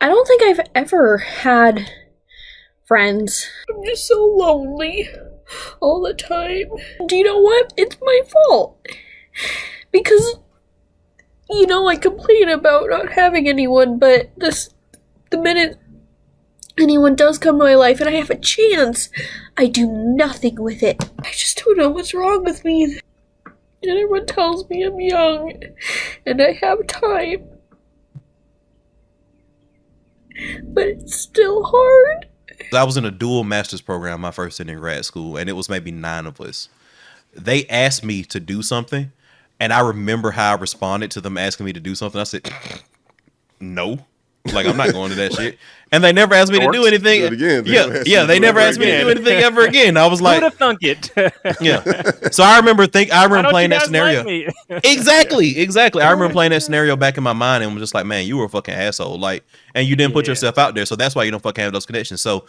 I don't think I've ever had friends. I'm just so lonely all the time. Do you know what? It's my fault. Because, I complain about not having anyone, but the minute anyone does come to my life and I have a chance, I do nothing with it. I just don't know what's wrong with me. And everyone tells me I'm young and I have time. But it's still hard. I was in a dual master's program my first year in grad school, and it was maybe 9 of us. They asked me to do something, and I remember how I responded to them asking me to do something. I said, no. Like, I'm not going to that shit. And they never asked me to do anything. Do it again. They never asked me to do anything ever again. I was like, who'd have thunk it? Yeah. So I remember playing that scenario. Like exactly. I remember playing that scenario back in my mind and was just like, man, you were a fucking asshole. Like, and you didn't put yourself out there. So that's why you don't fucking have those connections. So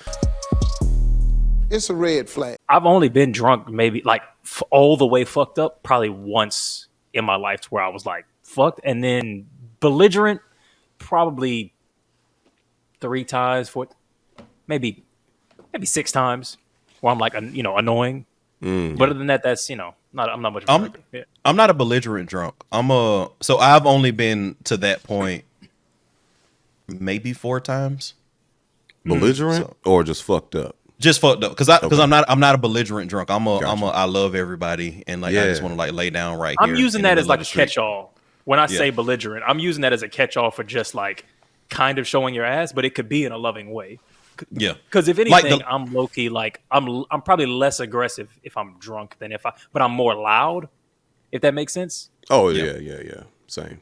it's a red flag. I've only been drunk maybe like all the way fucked up probably once in my life to where I was like fucked, and then belligerent probably 3 times, 4, maybe 6 times where I'm like, annoying. But other than that, that's, I'm not much of a drunk. Yeah. I'm not a belligerent drunk. So I've only been to that point maybe 4 times. Belligerent or just fucked up? Just fucked up. Because I'm not a belligerent drunk. I love everybody and like I just want to like lay down right here. I'm using that as like a catch-all. When I say belligerent, I'm using that as a catch-all for just like kind of showing your ass, but it could be in a loving way. Yeah. Because if anything, I'm low-key like I'm probably less aggressive if I'm drunk than but I'm more loud, if that makes sense. Oh yeah. Same.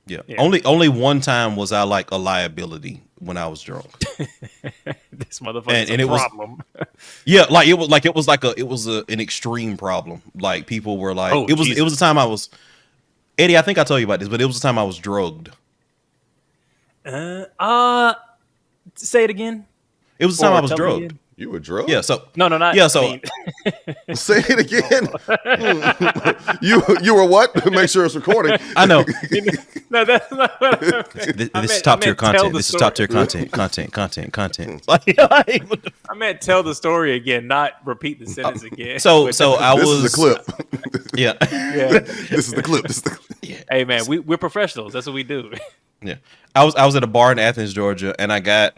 Yeah. Only one time was I like a liability when I was drunk. This motherfucker's a problem. It was an extreme problem. Like people were like, it was the time I was, Eddie, I think I told you about this, but it was the time I was drugged. Say it again. It was the time I was drugged. You were drugged? Yeah. So no, not. Yeah. So say it again. you were what? Make sure it's recording. I know. No, that's not what I meant. This is top tier content. This is top tier content. I meant tell the story again, not repeat the sentence again. So I was. This is the clip. Yeah. This is the clip. Yeah. Hey man, we're professionals. That's what we do. Yeah. I was at a bar in Athens, Georgia, and I got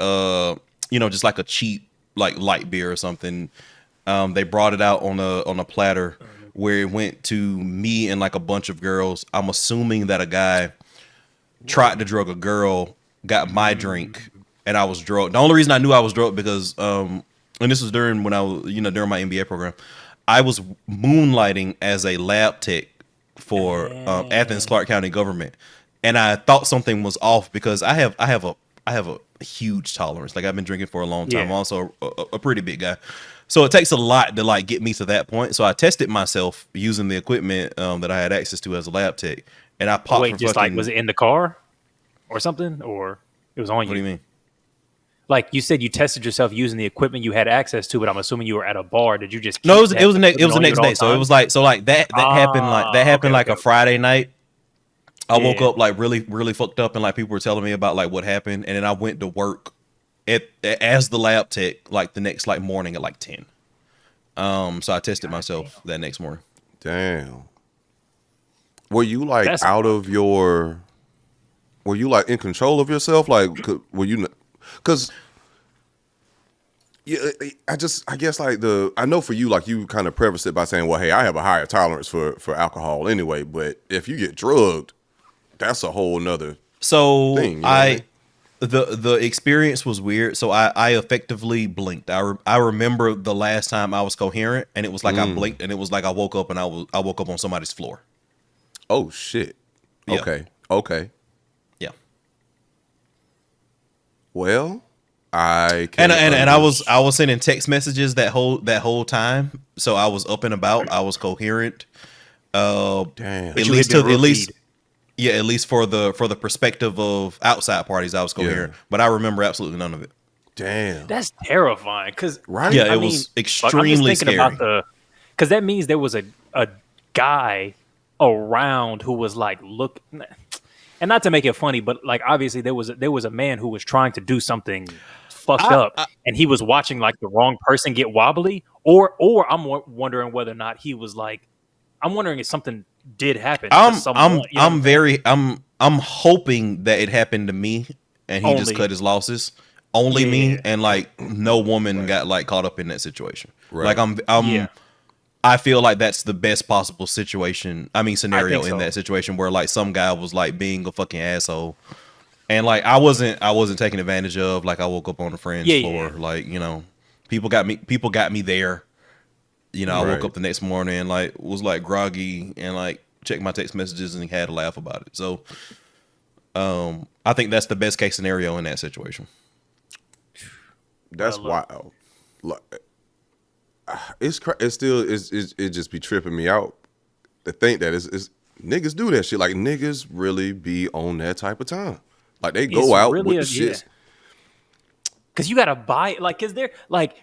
just like a cheap like light beer or something. They brought it out on a platter where it went to me and like a bunch of girls. I'm assuming that a guy tried to drug a girl, got my drink, and I was drugged. The only reason I knew I was drugged because and this was during when I was during my MBA program, I was moonlighting as a lab tech for Athens Clark County government, and I thought something was off because I have a huge tolerance. Like I've been drinking for a long time. I'm also a pretty big guy. So it takes a lot to like get me to that point. So I tested myself using the equipment that I had access to as a lab tech. And I popped. Wait, just like, was it in the car or something? Or it was on you? What do you mean? Like you said you tested yourself using the equipment you had access to, but I'm assuming you were at a bar. Did you just No, it was the next day. So it was like that happened like a Friday night. I woke up like really, really fucked up, and like people were telling me about like what happened, and then I went to work as the lab tech like the next like morning at like 10. So I tested myself that next morning. Damn. Were you like were you like in control of yourself? Like were you? Because I guess like I know for you, like you kind of preface it by saying, well, hey, I have a higher tolerance for alcohol anyway, but if you get drugged, that's a whole nother thing. The experience was weird. So I effectively blinked. I remember the last time I was coherent, and it was like I blinked, and it was like I woke up and I woke up on somebody's floor. Oh shit. Yeah. Okay. Yeah. Well, I was sending text messages that whole time. So I was up and about. I was coherent. Damn. At least for the perspective of outside parties, I was coherent. But I remember absolutely none of it. Damn. That's terrifying. Because right? Yeah, it was extremely scary. Because that means there was a guy around who was like, look, and And not to make it funny, but like obviously there was a man who was trying to do something fucked up, and he was watching like the wrong person get wobbly, or I'm wondering whether or not he was like, I'm wondering if something did happen to someone. I'm hoping that it happened to me, and he just cut his losses. Only me, and like no woman got like caught up in that situation. Right. Like I feel like that's the best possible situation. I mean, scenario in that situation where like some guy was like being a fucking asshole, and like I wasn't taken advantage of. Like I woke up on a friend's floor. Like, you know, people got me there. You know, I woke up the next morning and like was like groggy and like checked my text messages and had a laugh about it. So, I think that's the best case scenario in that situation. That's wild. Like, it just be tripping me out to think that it's niggas do that shit. Like niggas really be on that type of time. Like they go out really with the shit. Cause you gotta buy it. Like, cause they're like,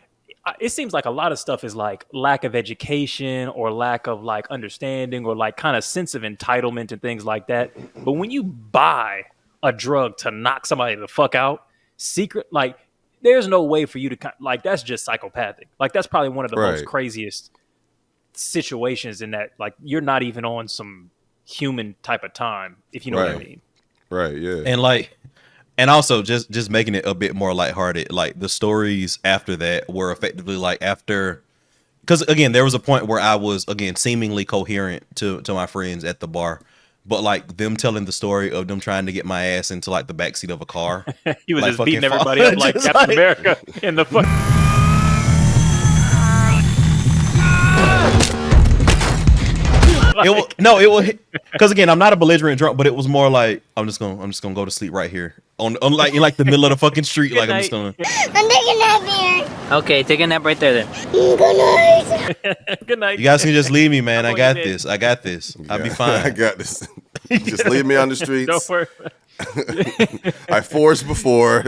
it seems like a lot of stuff is like lack of education or lack of like understanding or like kind of sense of entitlement and things like that. But when you buy a drug to knock somebody the fuck out, like, there's no way for you to like, that's just psychopathic. Like that's probably one of the most craziest situations in that, like you're not even on some human type of time, if you know what I mean. Right. Yeah. And like, and also just making it a bit more lighthearted. Like the stories after that were effectively like after, because again, there was a point where I was again seemingly coherent to my friends at the bar. But like them telling the story of them trying to get my ass into like the backseat of a car. He was like, just beating everybody up like Captain America in the fuck. It was because again, I'm not a belligerent drunk, but it was more like I'm just gonna go to sleep right here on like in like the middle of the fucking street. Like I'm just gonna. I'm taking a nap here. Okay, take a nap right there then. Good night. Good night. You guys can just leave me, man. I got this. I'll be fine. I got this. Just leave me on the streets. Don't worry. I forced before.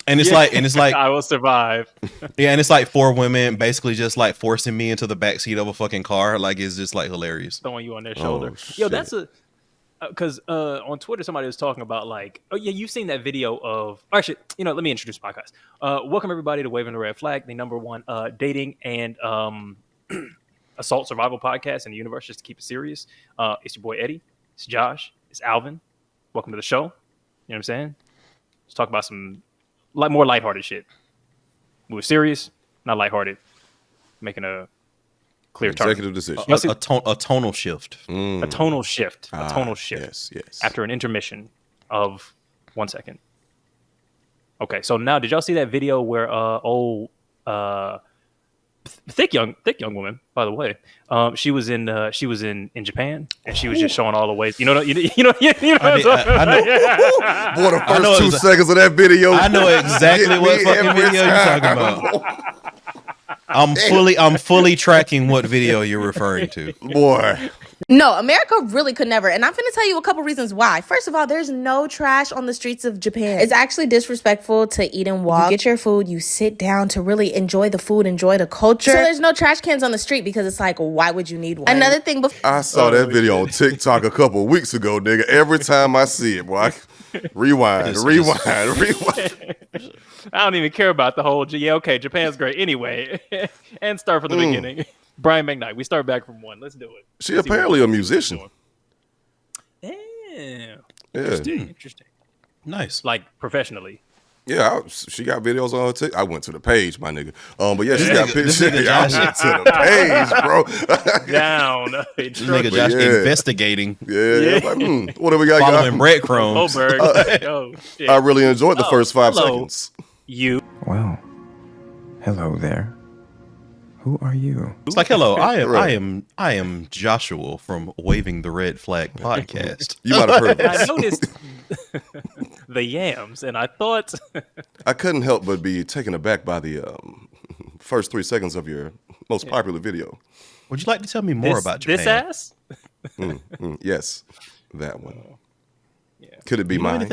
And it's like I will survive. Yeah, and it's like 4 women basically just like forcing me into the backseat of a fucking car. Like it's just like hilarious. Throwing you on their shoulder. Yo, that's because on Twitter somebody was talking about like, oh yeah, you've seen that video of actually, you know, let me introduce the podcast. Welcome everybody to Waving the Red Flag, the #1 dating and assault survival podcast in the universe, just to keep it serious. It's your boy Eddie, it's Josh, it's Alvin. Welcome to the show. You know what I'm saying? Let's talk about some more lighthearted shit. We were serious, not lighthearted. Making a clear target. Executive decision. A tonal shift. A tonal shift. A tonal shift. Yes. After an intermission of 1 second. Okay, so now did y'all see that video where thick young woman, by the way, she was in Japan and she was just showing all the ways. You know. I know. Boy, the first 2 seconds of that video. I know exactly what fucking video you're talking about. I'm fully tracking what video you're referring to. Boy. No, America really could never. And I'm going to tell you a couple reasons why. First of all, there's no trash on the streets of Japan. It's actually disrespectful to eat and walk. You get your food, you sit down to really enjoy the food, enjoy the culture. So there's no trash cans on the street because it's like, why would you need one? Another thing. I saw that video on TikTok a couple of weeks ago, nigga. Every time I see it, boy, rewind. I don't even care about the whole, okay, Japan's great anyway. And start from the beginning. Brian McKnight, we start back from 1. Let's do it. She apparently a musician. Damn. Yeah. Interesting. Nice. Like professionally. Yeah, she got videos on her TikTok. I went to the page, my nigga. But yeah, she got pictures. I went to the page, bro. Down. Nigga Josh investigating. Yeah. Like, what do we got? Following breadcrumbs. Shit. I really enjoyed the first 5 seconds. Well, hello there. Who are you? It's like, hello, I am Joshua from Waving the Red Flag podcast. You might have heard of this. I noticed the yams, and I thought I couldn't help but be taken aback by the first 3 seconds of your most popular video. Would you like to tell me more about Japan? This ass? Yes, that one. Yeah. Could it be mine?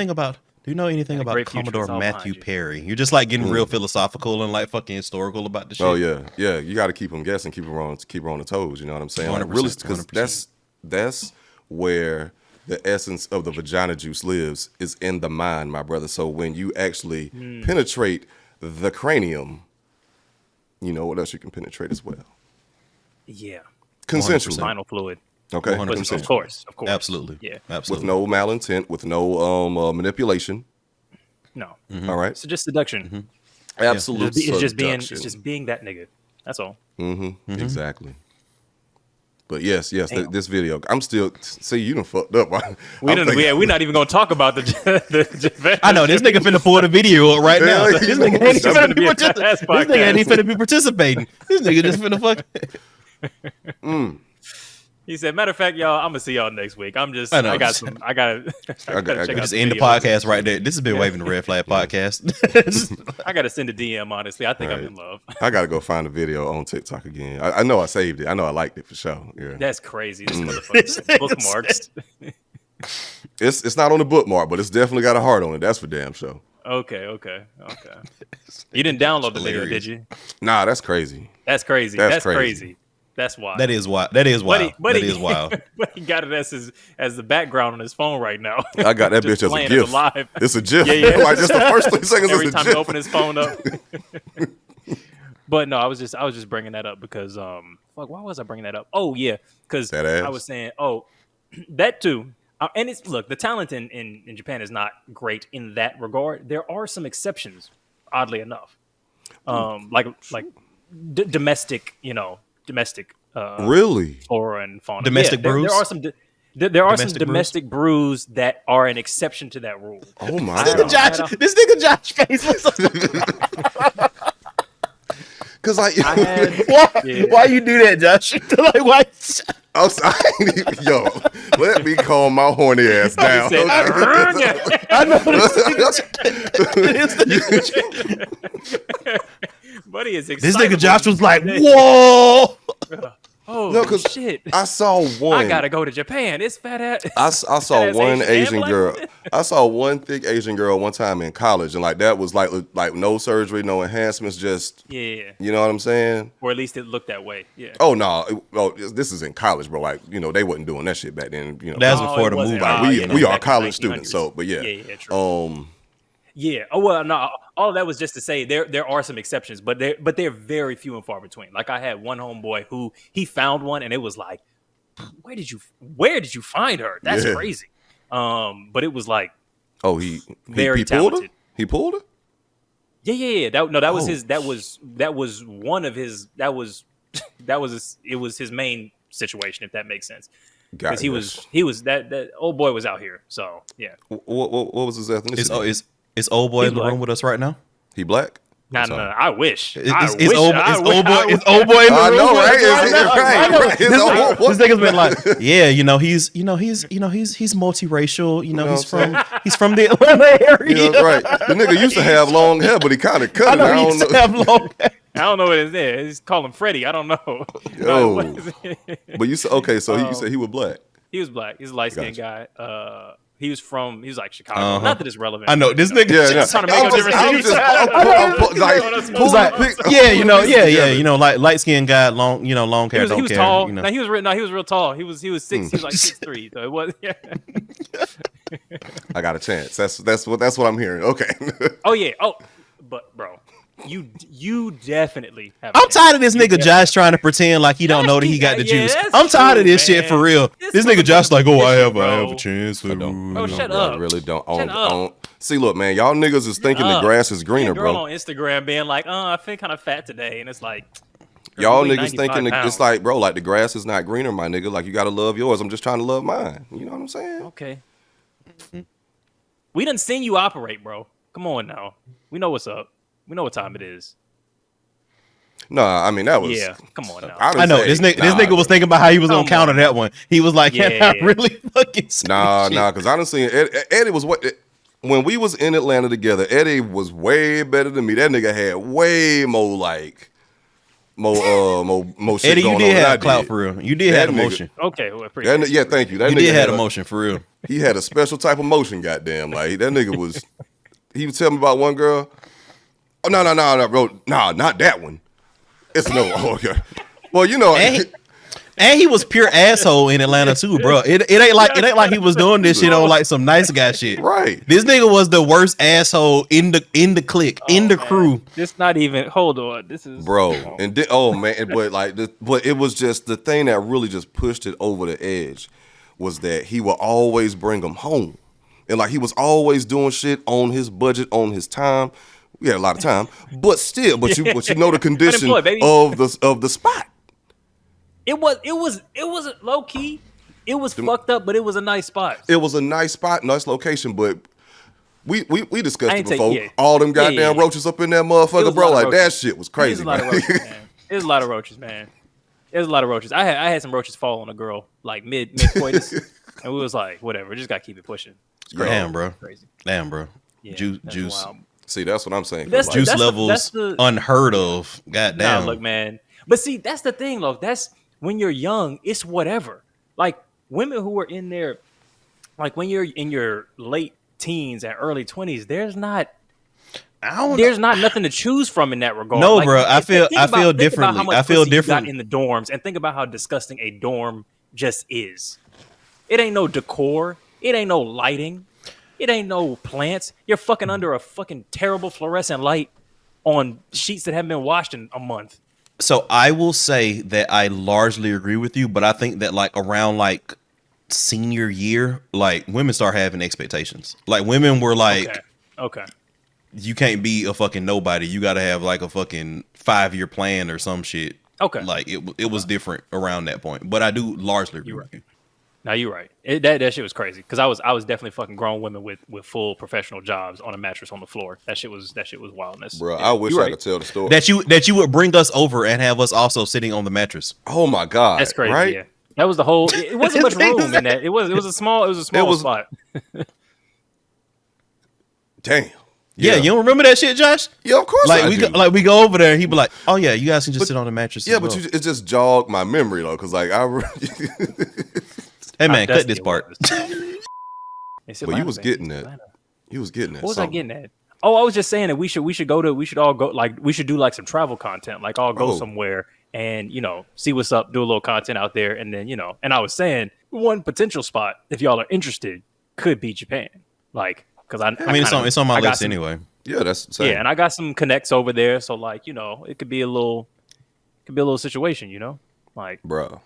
Do you know anything about Commodore Matthew Perry? You're just like getting real philosophical and like fucking historical about the shit. Oh yeah. You got to keep them guessing, keep her on the toes. You know what I'm saying? Like, really, because that's where the essence of the vagina juice lives is in the mind, my brother. So when you actually penetrate the cranium, you know what else you can penetrate as well? Yeah. Consensual. Spinal fluid. Okay. Of course. Absolutely. Yeah. Absolutely. With no malintent, with no manipulation. No. All right. So just seduction. Absolute It's just being that nigga. That's all. Exactly. But yes, this video. I'm still you done fucked up. We're not even gonna talk about the I know this nigga finna pull the video up right now. This nigga ain't finna be participating. This nigga just finna fuck. He said, matter of fact, y'all, I'm gonna see y'all next week. I gotta just end the podcast right there. This has been Waving the Red Flag podcast. I gotta send a DM, honestly. I think I'm in love. I gotta go find the video on TikTok again. I know I saved it. I know I liked it for sure. Yeah. That's crazy. This motherfucker bookmarks. It's not on the bookmark, but it's definitely got a heart on it. That's for damn sure. Okay. You didn't download the video, did you? Nah, that's crazy. That's crazy. That's crazy. That's wild. That is wild. That is wild. But that is wild. But he got it as the background on his phone right now. I got that bitch as a GIF. It's a GIF. Yeah. Like just the first 3 seconds every is a time GIF. you open his phone up. But no, I was just bringing that up because why was I bringing that up? Oh yeah, because I was saying that too. And it's look, the talent in Japan is not great in that regard. There are some exceptions, oddly enough, like domestic, really flora and fauna. Domestic brews. There are some. There are some domestic brews that are an exception to that rule. Oh my god! This nigga Josh face was. Cause like, why you do that, Josh? Like, why? I'm sorry. Yo, let me calm my horny ass down. I know. Buddy is excited. This nigga Josh was like, whoa. No, because shit. I saw one. I gotta go to Japan. It's fat ass. I saw one Asian girl. I saw one thick Asian girl one time in college, and like that was like no surgery, no enhancements, just you know what I'm saying? Or at least it looked that way. Yeah. Oh no, this is in college, bro. Like they wasn't doing that shit back then. That's before the move. Like, we are college students, so but true. Yeah. Oh well, no. All of that was just to say there are some exceptions, but they're very few and far between. Like I had one homeboy who he found one, and it was like, where did you find her? That's crazy. But it was like, he very pulled talented. her? He pulled her? Yeah. That was his. That was one of his. It was his main situation, if that makes sense. Because he was that old boy was out here. So yeah. What was his ethnicity? Is old boy in the room with us right now? He black? No. I wish. Is old boy in the room? I know, right? This nigga's been like, he's multiracial. He's from the Atlanta area. Yeah, right. The nigga used to have long hair, but he kind of cut it. I used to have long hair. I don't know what it is. He's calling Freddie. I don't know. Yo. But you said you said he was black. He was black. He's a light skinned guy. He was like Chicago. Not that it's relevant. I know this nigga. Just trying to make a difference. Like light skinned guy, long hair. He was tall. No, he was real tall. He was 6. He was like 6'3". So it was. Yeah. I got a chance. That's what I'm hearing. Okay. Oh yeah. Oh, but bro. You definitely have. I'm tired of this nigga Josh trying to pretend like he don't know that he got the juice. I'm tired of this shit for real. This nigga Josh like, I have a chance. Oh, shut up. I really don't. See, look, man, y'all niggas is thinking the grass is greener, bro. Girl on Instagram being like, I feel kind of fat today, and it's like, y'all niggas thinking it's like, bro, like the grass is not greener, my nigga. Like you gotta love yours. I'm just trying to love mine. You know what I'm saying? Okay. We done seen you operate, bro. Come on now. We know what's up. We know what time it is. No, I mean that was. Yeah, come on now. I know this nigga was thinking about how he was gonna counter that one. He was like, I really fucking nah, because I done seen Eddie was when we was in Atlanta together. Eddie was way better than me. That nigga had way more more shit Eddie, going on. You did have clout for real. You did have emotion. Okay, well, yeah, thank you. That you nigga did have emotion for real. He had a special type of motion. Goddamn, like that nigga was. He was telling me about one girl. Oh no, bro, not that one. It's no. Oh, okay. Well, and And he was pure asshole in Atlanta too, bro. It ain't like he was doing this shit on like some nice guy shit. Right. This nigga was the worst asshole in the clique, in the crew. This not even. Hold on. This is Bro. But it was just the thing that really just pushed it over the edge was that he would always bring them home. And like he was always doing shit on his budget, on his time. We had a lot of time, but still, but you know the condition of the spot. It was low key. It was fucked up, but it was a nice spot. It was a nice spot, nice location, but we discussed it before. All them goddamn roaches up in that motherfucker, bro. Like that shit was crazy. There's a lot of roaches, man. There's a lot of roaches. I had some roaches fall on a girl like mid coitus, and we was like, whatever, just gotta keep it pushing. It's crazy. Damn, bro. Crazy. Damn, bro. Yeah, juice. Wild. See, that's what I'm saying. Juice levels unheard of. Goddamn. Nah, look, man. But see, that's the thing, look. That's when you're young, it's whatever. Like women who are in their, like when you're in your late teens and early 20s, there's not nothing to choose from in that regard. No, like, bro. I feel differently. I feel different in the dorms, and think about how disgusting a dorm just is. It ain't no decor. It ain't no lighting. It ain't no plants. You're fucking under a fucking terrible fluorescent light on sheets that haven't been washed in a month. So I will say that I largely agree with you, but I think that like around like senior year, like women start having expectations. Like women were like, okay, you can't be a fucking nobody. You got to have like a fucking 5-year plan or some shit. Okay, like it was different around that point. But I do largely agree with you. No, you're right. That shit was crazy because I was definitely fucking grown women with full professional jobs on a mattress on the floor. That shit was wildness. Bro, yeah. I wish I could tell the story. That you would bring us over and have us also sitting on the mattress. Oh my god, that's crazy. Right? Yeah, that was the whole. It wasn't much room in that. It was a small spot. Damn. Yeah, you don't remember that shit, Josh? Yeah, of course. Like we go over there, and he'd be like, "Oh yeah, you guys can just sit on the mattress." Yeah, but it just jogged my memory though, because like Hey man, cut this part. But you was getting that. You was getting that. What was I getting at? Oh, I was just saying that we should all go, like we should do like some travel content, like all go somewhere and see what's up, do a little content out there, and then and I was saying one potential spot if y'all are interested could be Japan, like because it's on my list anyway. Yeah, that's the same. Yeah, and I got some connects over there, so like it could be a little situation, like bro.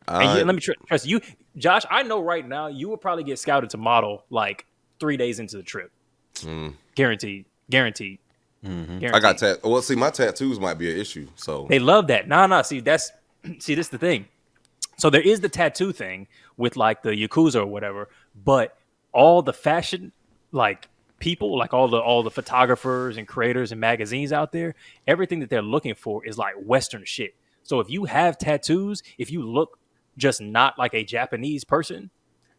And let me trust you, Josh. I know right now you would probably get scouted to model like 3 days into the trip. Guaranteed. Mm-hmm. I got well, see, my tattoos might be an issue. So they love that. Nah. See, this is the thing. So there is the tattoo thing with like the Yakuza or whatever, but all the fashion like people, like all the photographers and creators and magazines out there, everything that they're looking for is like Western shit. So if you have tattoos, if you look just not like a Japanese person,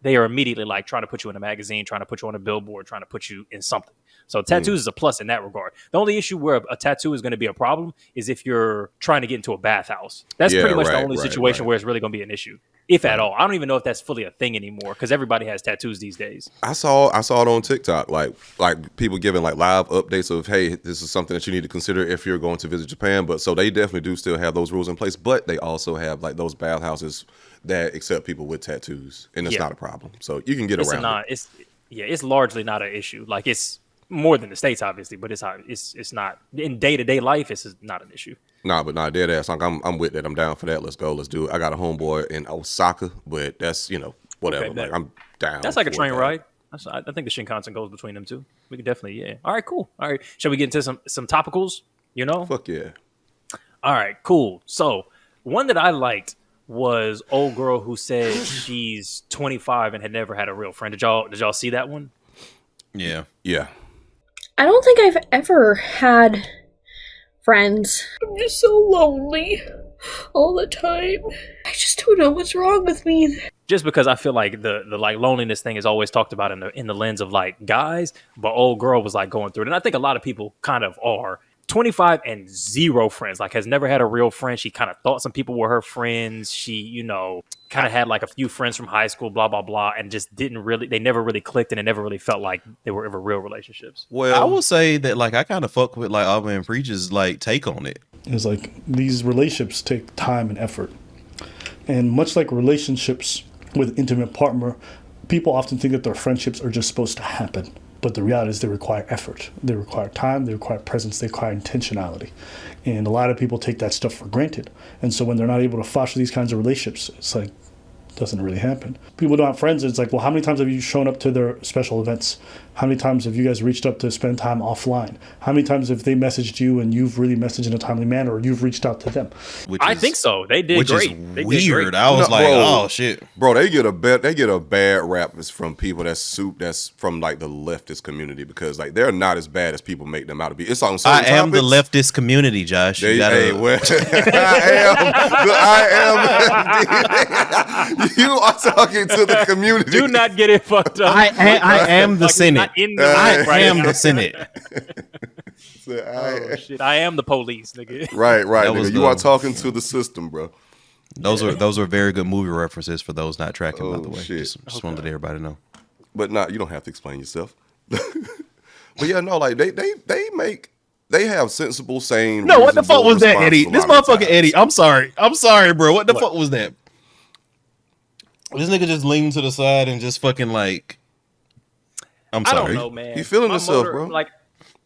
they are immediately like trying to put you in a magazine, trying to put you on a billboard, trying to put you in something. So tattoos is a plus in that regard. The only issue where a tattoo is going to be a problem is if you're trying to get into a bathhouse. That's pretty much the only situation where it's really going to be an issue, if at all. I don't even know if that's fully a thing anymore because everybody has tattoos these days. I saw it on TikTok, like people giving like live updates of, hey, this is something that you need to consider if you're going to visit Japan. But so they definitely do still have those rules in place, but they also have like those bathhouses that accept people with tattoos, and it's not a problem. So you can get around it. It's largely not an issue. Like it's more than the States, obviously, but it's not in day-to-day life. It's not an issue. But dead ass. Like, I'm with that. I'm down for that. Let's go. Let's do it. I got a homeboy in Osaka, but that's whatever. Okay, like I'm down. That's like a train ride. I think the Shinkansen goes between them two. We could definitely, All right, cool. All right, shall we get into some topicals? Fuck yeah. All right, cool. So one that I liked was old girl who said she's 25 and had never had a real friend. Did y'all see that one? Yeah. I don't think I've ever had friends. I'm just so lonely all the time. I just don't know what's wrong with me. Just because I feel like the like loneliness thing is always talked about in the lens of like guys, but old girl was like going through it. And I think a lot of people kind of are. 25 and zero friends, like has never had a real friend. She kind of thought some people were her friends. She, kind of had like a few friends from high school, blah, blah, blah, and just they never really clicked and it never really felt like they were ever real relationships. Well, I will say that like I kind of fuck with like Alvin and Preach's like take on it. It's like these relationships take time and effort. And much like relationships with intimate partner, people often think that their friendships are just supposed to happen. But the reality is they require effort. They require time, they require presence, they require intentionality. And a lot of people take that stuff for granted. And so when they're not able to foster these kinds of relationships, it's like, doesn't really happen. People don't have friends. It's like, well, how many times have you shown up to their special events? How many times have you guys reached up to spend time offline? How many times have they messaged you and you've really messaged in a timely manner, or you've reached out to them? I think so. They did great. Which is weird. I was like, oh shit, bro. They get a bad rap from people that's from like the leftist community, because like they're not as bad as people make them out to be. It's on certain I am topics. the leftist community, Josh. I am. You are talking to the community. Do not get it fucked up. I am the Senate. I am the Senate. Oh, shit. I am the police, nigga. Right, nigga. You are talking to the system, bro. Those are very good movie references for those not tracking, by the way. Shit. Just wanted to let everybody know. But you don't have to explain yourself. But yeah, no, like they have sensible, sane. No, what the fuck was that, Eddie? This motherfucker Eddie. I'm sorry, bro. What the fuck was that? This nigga just leaned to the side and just fucking like. I'm sorry. I don't know, man. You feeling yourself, bro? Like,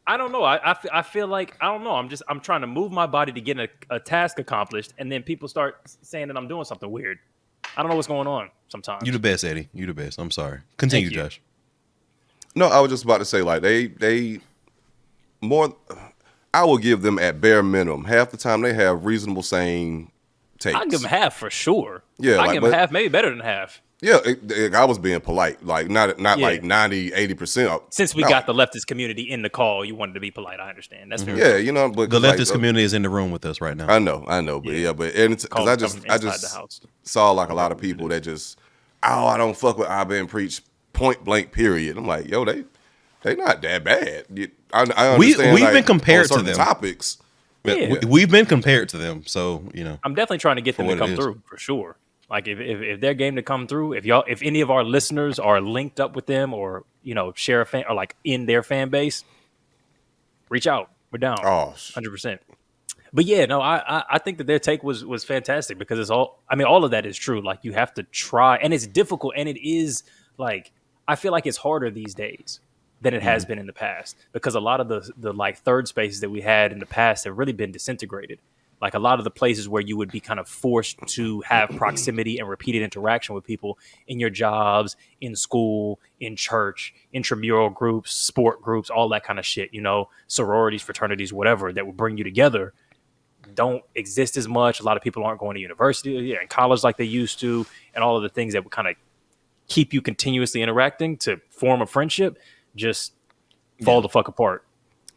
I don't know. I feel like, I don't know. I'm trying to move my body to get a task accomplished, and then people start saying that I'm doing something weird. I don't know what's going on sometimes. You the best, Eddie. You the best. I'm sorry. Continue, Josh. No, I was just about to say, like, they more. I will give them at bare minimum half the time they have reasonable, sane takes. I'll give them half for sure. Yeah, I give them half, maybe better than half. Yeah, I was being polite, like not like 90, 80%. Since we got the leftist community in the call, you wanted to be polite. I understand. That's very yeah, you know, but the leftist community is in the room with us right now. I know, but because I just saw like a lot of people that just, I don't fuck with Alvin preach point blank period. I'm like, yo, they not that bad. I understand. We've been compared to them topics. Yeah. We've been compared to them, so you know. I'm definitely trying to get them to come through for sure. Like if they're game to come through, if any of our listeners are linked up with them, or share a fan, or like in their fan base, reach out. We're down. 100%. But yeah, no, I think that their take was fantastic, because it's all of that is true. Like, you have to try, and it's difficult, and it is like, I feel like it's harder these days than it has been in the past, because a lot of the like third spaces that we had in the past have really been disintegrated. Like, a lot of the places where you would be kind of forced to have proximity and repeated interaction with people in your jobs, in school, in church, intramural groups, sport groups, all that kind of shit, sororities, fraternities, whatever, that would bring you together, don't exist as much. A lot of people aren't going to university and college like they used to, and all of the things that would kind of keep you continuously interacting to form a friendship just fall the fuck apart.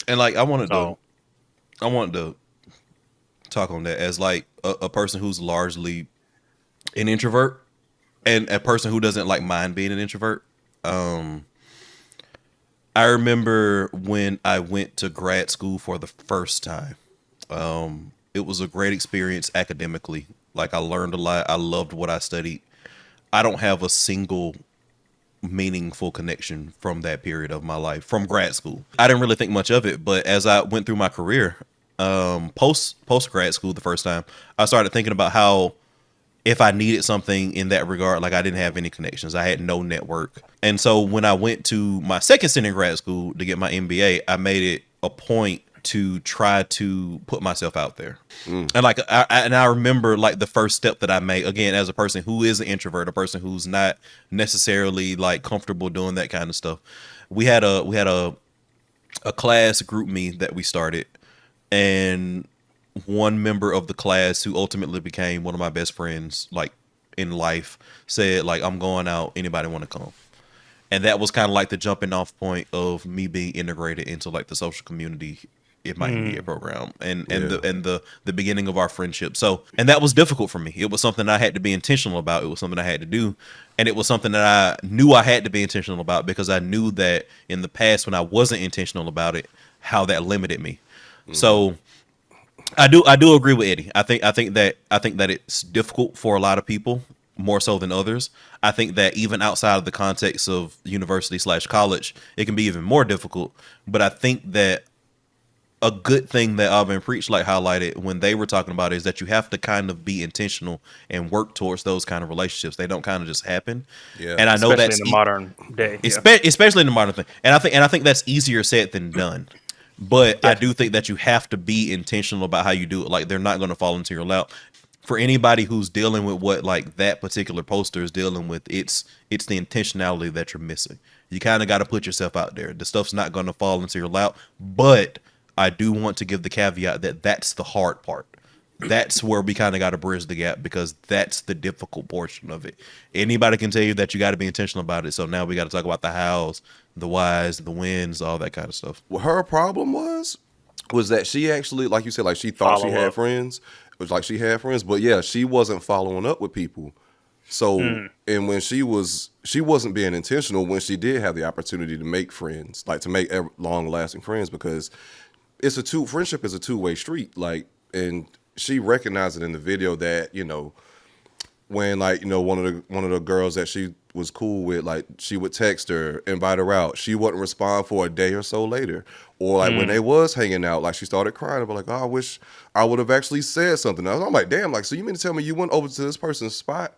And like, I wanted to talk on that as like a person who's largely an introvert, and a person who doesn't like mind being an introvert. I remember when I went to grad school for the first time. It was a great experience academically. Like, I learned a lot. I loved what I studied. I don't have a single meaningful connection from that period of my life, from grad school. I didn't really think much of it, but as I went through my career, post grad school the first time, I started thinking about how if I needed something in that regard, like, I didn't have any connections. I had no network. And so when I went to my second stint in grad school to get my MBA, I made it a point to try to put myself out there. And like, I remember like the first step that I made, again, as a person who is an introvert, a person who's not necessarily like comfortable doing that kind of stuff. We had a class group me that we started, and one member of the class, who ultimately became one of my best friends, like in life, said like, I'm going out, anybody want to come? And that was kind of like the jumping off point of me being integrated into like the social community in my MBA program, and the beginning of our friendship. So, and that was difficult for me. It was something I had to be intentional about. It was something I had to do. And it was something that I knew I had to be intentional about, because I knew that in the past, when I wasn't intentional about it, how that limited me. So I do agree with Eddie. I think that it's difficult for a lot of people, more so than others. I think that even outside of the context of university / college, it can be even more difficult. But I think that a good thing that Alvin Preach like highlighted when they were talking about it is that you have to kind of be intentional and work towards those kind of relationships. They don't kind of just happen. Yeah. And I know Especially that's in the modern day. especially in the modern thing. And I think that's easier said than done. But I do think that you have to be intentional about how you do it. Like, they're not going to fall into your lap. For anybody who's dealing with what like that particular poster is dealing with, it's the intentionality that you're missing. You kind of got to put yourself out there. The stuff's not going to fall into your lap, but I do want to give the caveat that that's the hard part. That's where we kind of got to bridge the gap, because that's the difficult portion of it. Anybody can tell you that you got to be intentional about it. So now we got to talk about the hows, the whys, the wins, all that kind of stuff. What her problem was that she actually, like you said, like she thought she had friends. It was like she had friends, but yeah, she wasn't following up with people. So, and when she wasn't being intentional when she did have the opportunity to make friends, like to make long lasting friends, because friendship is a two-way street. Like, and she recognized it in the video that, you know, when like, you know, one of the girls that she was cool with, like she would text her, invite her out. She wouldn't respond for a day or so later. Or like when they was hanging out, like she started crying about like, oh, I wish I would have actually said something. I'm like, damn, like, so you mean to tell me you went over to this person's spot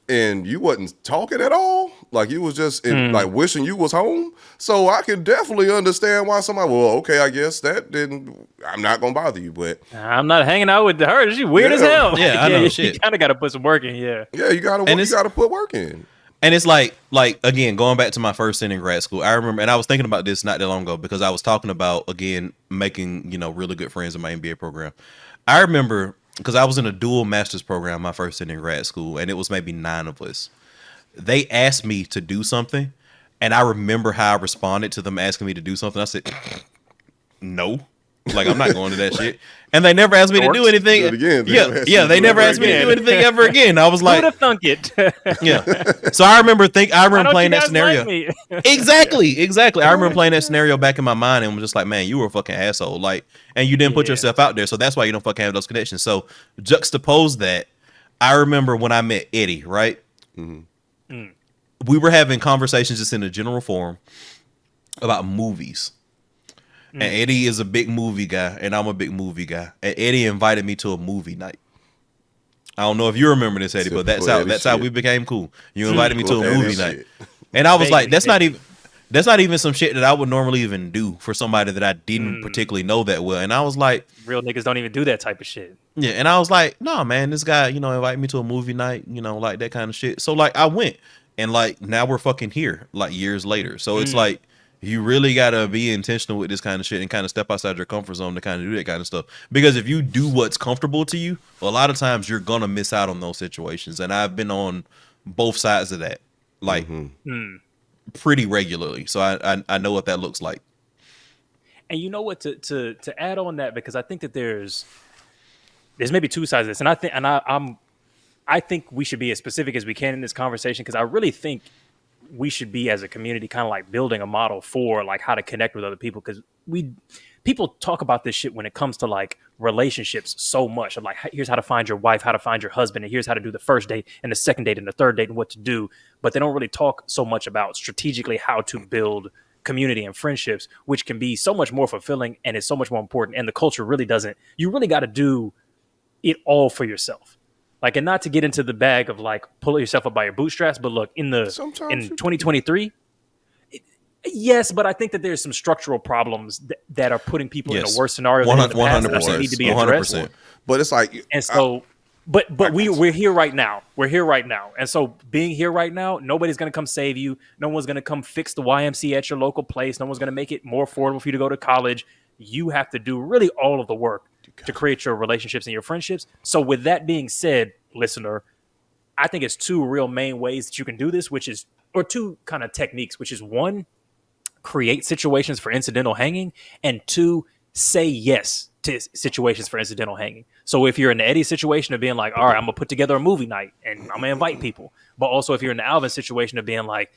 and you wasn't talking at all? Like, you was just like wishing you was home? So I can definitely understand why somebody, well, okay, I guess I'm not going to bother you, but. I'm not hanging out with her. She's weird as hell. Yeah, I know, shit. You kind of got to put some work in, yeah. Yeah, you got to put work in. And it's like again, going back to my first stint in grad school, I remember, and I was thinking about this not that long ago, because I was talking about, again, making, you know, really good friends in my MBA program. I remember, because I was in a dual master's program my first stint in grad school, and it was maybe 9 of us. They asked me to do something, and I remember how I responded to them asking me to do something. I said, no. Like, I'm not going to that shit. And they never asked me to do anything. Do it again. They never asked me to do anything ever again. I was like, who'd have thunk it? Yeah. So I remember playing that scenario. Like exactly. I remember playing that scenario back in my mind and was just like, man, you were a fucking asshole. Like, and you didn't put yourself out there. So that's why you don't fucking have those connections. So juxtapose that. I remember when I met Eddie, right? Mm-hmm. We were having conversations just in a general forum about movies. And Eddie is a big movie guy, and I'm a big movie guy. And Eddie invited me to a movie night. I don't know if you remember this, Eddie, but that's how we became cool. You invited me to a movie night, and I was like, that's not even some shit that I would normally even do for somebody that I didn't particularly know that well. And I was like, real niggas don't even do that type of shit. Yeah, and I was like, no, man, this guy, you know, invited me to a movie night, you know, like that kind of shit. So like I went, and like now we're fucking here, like years later. So it's like, you really gotta be intentional with this kind of shit and kind of step outside your comfort zone to kind of do that kind of stuff. Because if you do what's comfortable to you, a lot of times you're gonna miss out on those situations. And I've been on both sides of that, like pretty regularly. So I know what that looks like. And you know what? To add on that, because I think that there's maybe two sides of this, and I think we should be as specific as we can in this conversation, because I really think we should be, as a community, kind of like building a model for like how to connect with other people, because people talk about this shit when it comes to like relationships so much of like, here's how to find your wife, how to find your husband, and here's how to do the first date and the second date and the third date and what to do, but they don't really talk so much about strategically how to build community and friendships, which can be so much more fulfilling and is so much more important. And the culture really doesn't. You really got to do it all for yourself. Like, and not to get into the bag of like pull yourself up by your bootstraps, but look, in 2023, yes, but I think that there's some structural problems that are putting people in a worse scenario than in the past that need to be addressed. 100%. But it's like, and so, but we're here right now. We're here right now, and so being here right now, nobody's gonna come save you. No one's gonna come fix the YMCA at your local place. No one's gonna make it more affordable for you to go to college. You have to do really all of the work to create your relationships and your friendships. So with that being said, listener, I think it's two real main ways that you can do this, or two kind of techniques, which is one, create situations for incidental hanging, and two, say yes to situations for incidental hanging. So if you're in the Eddie situation of being like, all right, I'm gonna put together a movie night and I'm gonna invite people. But also if you're in the Alvin situation of being like,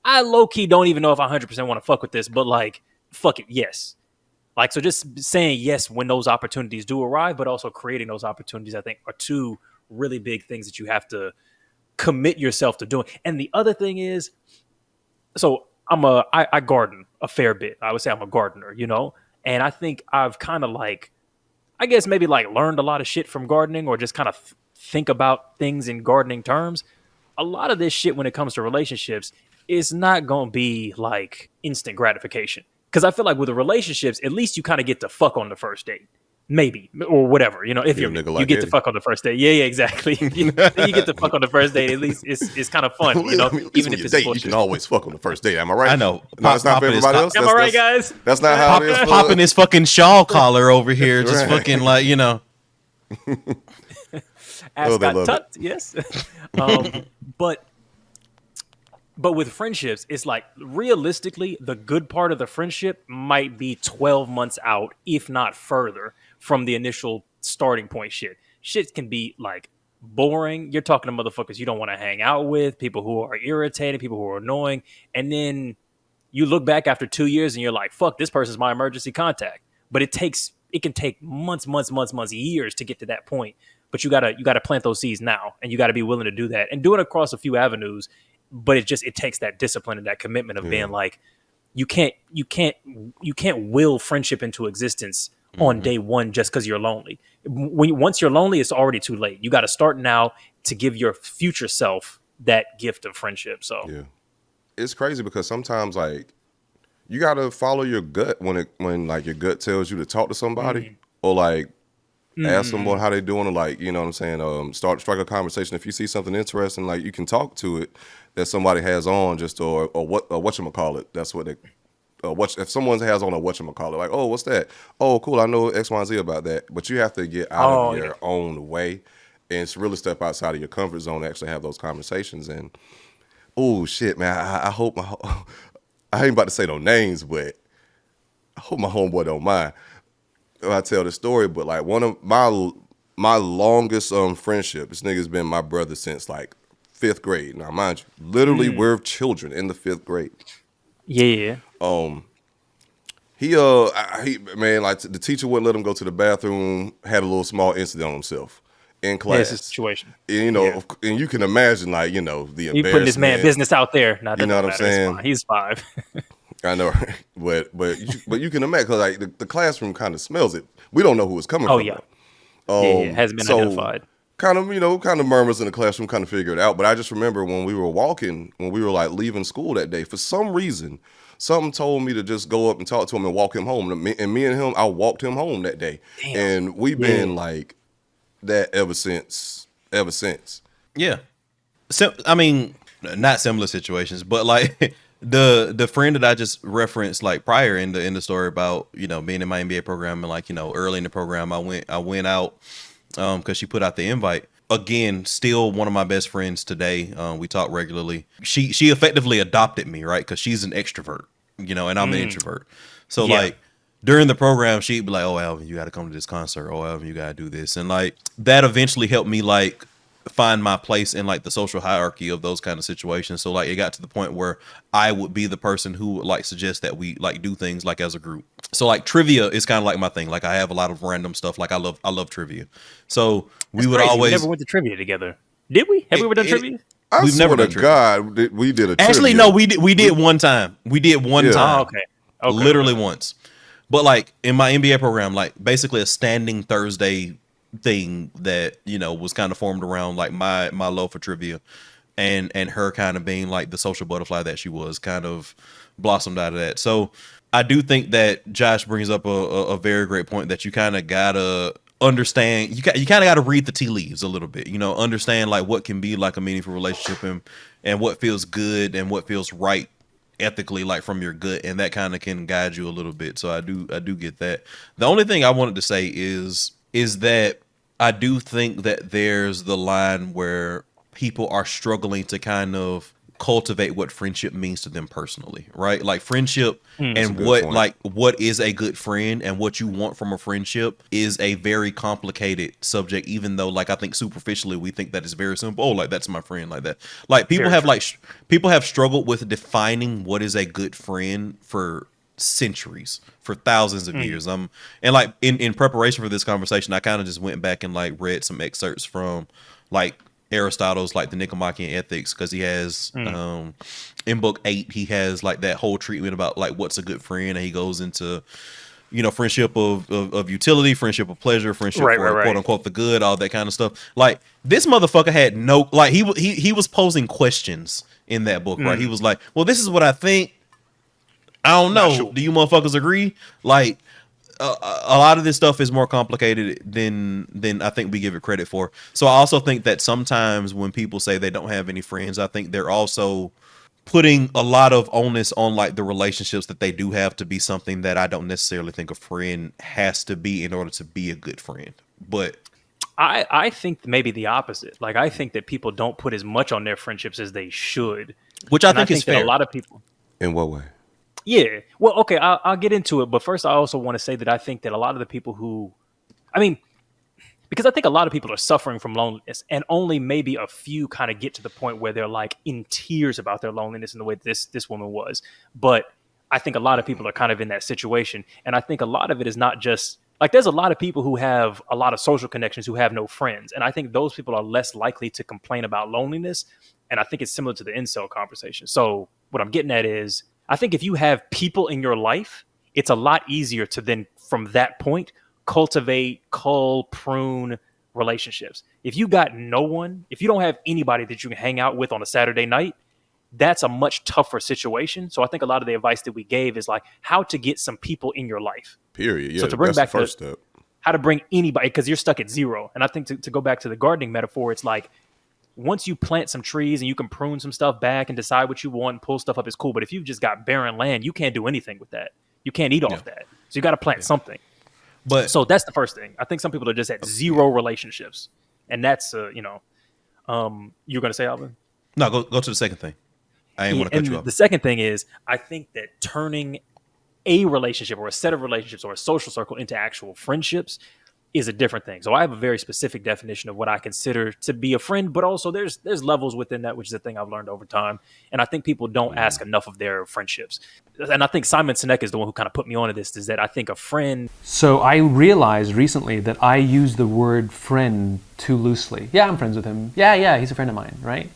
I low-key don't even know if I 100% want to fuck with this, but like, fuck it, yes. Like, so just saying yes when those opportunities do arrive, but also creating those opportunities, I think, are two really big things that you have to commit yourself to doing. And the other thing is, so I garden a fair bit. I would say I'm a gardener, you know, And I think I've kind of like, I guess maybe like learned a lot of shit from gardening, or just kind of think about things in gardening terms. A lot of this shit when it comes to relationships is not going to be like instant gratification. Because I feel like with the relationships, at least you kind of get to fuck on the first date. Maybe, or whatever, you know, if you get to fuck on the first date. Yeah, exactly. you get to fuck on the first date. At least it's kind of fun, you know, even if it's date, you can always fuck on the first date. Am I right? I know. No, it's not for everybody else. Am I right, guys? That's not how it is. Popping his fucking shawl collar over here, just fucking like, you know. Ass got tucked, yes. But with friendships, it's like realistically, the good part of the friendship might be 12 months out, if not further, from the initial starting point shit. Shit can be like boring. You're talking to motherfuckers you don't want to hang out with, people who are irritating, people who are annoying. And then you look back after 2 years and you're like, fuck, this person's my emergency contact. But it can take months, years to get to that point. But you gotta plant those seeds now, and you gotta be willing to do that and do it across a few avenues. But it takes that discipline and that commitment of being like, you can't will friendship into existence on day one just because you're lonely. Once you're lonely, it's already too late. You got to start now to give your future self that gift of friendship. So yeah, it's crazy because sometimes like you got to follow your gut when like your gut tells you to talk to somebody or like ask someone how they doing, or like, you know what I'm saying, strike a conversation. If you see something interesting, like you can talk to it that somebody has on, just or whatchamacallit. That's what they if someone has on a whatchamacallit, like, oh, what's that? Oh, cool, I know X, Y, and Z about that. But you have to get out of your own way and really step outside of your comfort zone to actually have those conversations. And oh shit, man, I hope I ain't about to say no names, but I hope my homeboy don't mind if I tell the story. But like one of my longest friendship, this nigga's been my brother since like 5th grade. Now, mind you, literally we're children in the 5th grade. Yeah. He man, like the teacher wouldn't let him go to the bathroom. Had a little small incident on himself in class. Yeah, it's a situation. And, you know, and you can imagine, like, you know, the embarrassment. You putting this man business out there. You know what I'm saying? He's 5. I know, right? but you can imagine, because like the classroom kind of smells it. We don't know who it's coming from. Yeah. It hasn't been identified. Kind of murmurs in the classroom, kind of figure it out. But I just remember when we were like leaving school that day, for some reason, something told me to just go up and talk to him and walk him home. And me and him, I walked him home that day. Damn. And we've been like that ever since. Yeah. So, I mean, not similar situations, but like the friend that I just referenced like prior in the story about, you know, being in my MBA program, and like, you know, early in the program, I went out because she put out the invite. Again, still one of my best friends today. We talk regularly. She effectively adopted me, right? Because she's an extrovert, you know, and I'm an introvert. So like during the program, she'd be like, "Oh, Alvin, you got to come to this concert. Oh, Alvin, you got to do this," and like that eventually helped me like find my place in like the social hierarchy of those kind of situations. So like it got to the point where I would be the person who would like suggest that we like do things like as a group. So like trivia is kind of like my thing. Like I have a lot of random stuff. Like I love trivia. So we would always. We never went to trivia together, did we? Have we ever done trivia? We've never done trivia. God, we did a actually trivia. No, we did one time. We did one time. Oh, okay. Literally once. But like in my MBA program, like basically a standing Thursday thing that, you know, was kind of formed around like my love for trivia, and her kind of being like the social butterfly that she was, kind of blossomed out of that. So I do think that Josh brings up a very great point, that you kind of gotta understand, you kind of gotta read the tea leaves a little bit, you know, understand like what can be like a meaningful relationship, and what feels good and what feels right ethically, like from your gut, and that kind of can guide you a little bit. So I do get that. The only thing I wanted to say is that I do think that there's the line where people are struggling to kind of cultivate what friendship means to them personally, right? Like friendship and what is a good friend and what you want from a friendship is a very complicated subject, even though like I think superficially we think that it's very simple. Oh, like that's my friend, like that. Like people have struggled with defining what is a good friend for centuries, for thousands of years. And like in preparation for this conversation, I kind of just went back and like read some excerpts from like Aristotle's like the Nicomachean Ethics, because he has in book 8 he has like that whole treatment about like what's a good friend, and he goes into friendship of utility, friendship of pleasure, friendship for quote unquote the good, all that kind of stuff. Like this motherfucker had no, like he was posing questions in that book, right? He was like, well, this is what I think. I don't know. Sure. Do you motherfuckers agree? Like a lot of this stuff is more complicated than I think we give it credit for. So I also think that sometimes when people say they don't have any friends, I think they're also putting a lot of onus on like the relationships that they do have to be something that I don't necessarily think a friend has to be in order to be a good friend. But I think maybe the opposite. Like I think that people don't put as much on their friendships as they should, which I think is fair. That a lot of people. In what way? Yeah. Well, okay, I'll get into it, but first I also want to say that I think that a lot of the people who, because I think a lot of people are suffering from loneliness, and only maybe a few kind of get to the point where they're like in tears about their loneliness in the way this woman was. But I think a lot of people are kind of in that situation, and I think a lot of it is not just like there's a lot of people who have a lot of social connections who have no friends, and I think those people are less likely to complain about loneliness, and I think it's similar to the incel conversation. So what I'm getting at is I think if you have people in your life, it's a lot easier to then from that point cultivate, prune relationships. If you got no one, if you don't have anybody that you can hang out with on a Saturday night, that's a much tougher situation. So I think a lot of the advice that we gave is like how to get some people in your life. Period. Yeah, so to bring back the first step. How to bring anybody, because you're stuck at zero. And I think to go back to the gardening metaphor, it's like once you plant some trees and you can prune some stuff back and decide what you want and pull stuff up, it's cool. But if you've just got barren land, you can't do anything with that. You can't eat off that. So you got to plant something. But so that's the first thing. I think some people are just at zero relationships, and that's you're going to say, Alvin? No, go to the second thing. I ain't want to cut you off. The second thing is I think that turning a relationship or a set of relationships or a social circle into actual friendships is a different thing. So I have a very specific definition of what I consider to be a friend, but also there's levels within that, which is a thing I've learned over time. And I think people don't ask enough of their friendships. And I think Simon Sinek is the one who kind of put me onto this, is that I think a friend... So I realized recently that I use the word friend too loosely. Yeah, I'm friends with him. Yeah, he's a friend of mine, right?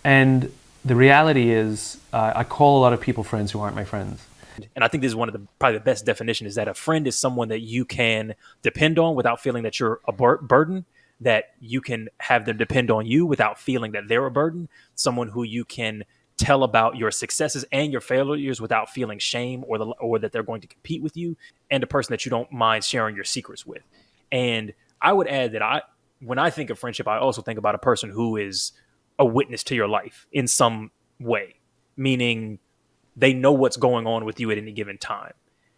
And the reality is I call a lot of people friends who aren't my friends. And I think this is one of the probably the best definition, is that a friend is someone that you can depend on without feeling that you're a burden, that you can have them depend on you without feeling that they're a burden, someone who you can tell about your successes and your failures without feeling shame or that they're going to compete with you, and a person that you don't mind sharing your secrets with. And I would add that when I think of friendship, I also think about a person who is a witness to your life in some way, meaning they know what's going on with you at any given time.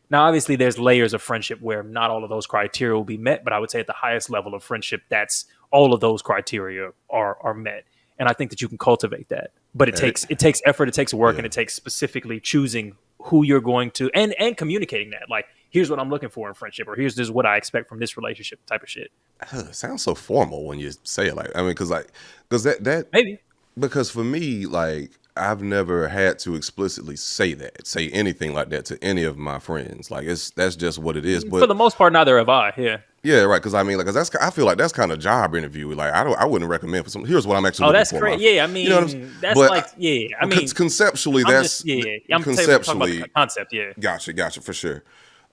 Now, obviously, there's layers of friendship where not all of those criteria will be met, but I would say at the highest level of friendship, that's all of those criteria are met. And I think that you can cultivate that. But it takes effort, it takes work, and it takes specifically choosing who you're going to and communicating that. Like, here's what I'm looking for in friendship, or here's just what I expect from this relationship type of shit. It sounds so formal when you say it like, I mean, because that maybe, because for me, like, I've never had to explicitly say anything like that to any of my friends. Like that's just what it is. But for the most part, neither have I. Yeah. Yeah, right. Because I mean, like, I feel like that's kind of job interview. Like, I wouldn't recommend for some. Here's what I'm actually. Oh, that's great. Yeah, I mean, you know what I'm, that's but like, yeah. I mean, conceptually, that's I'm conceptually about the concept. Yeah. Gotcha, for sure.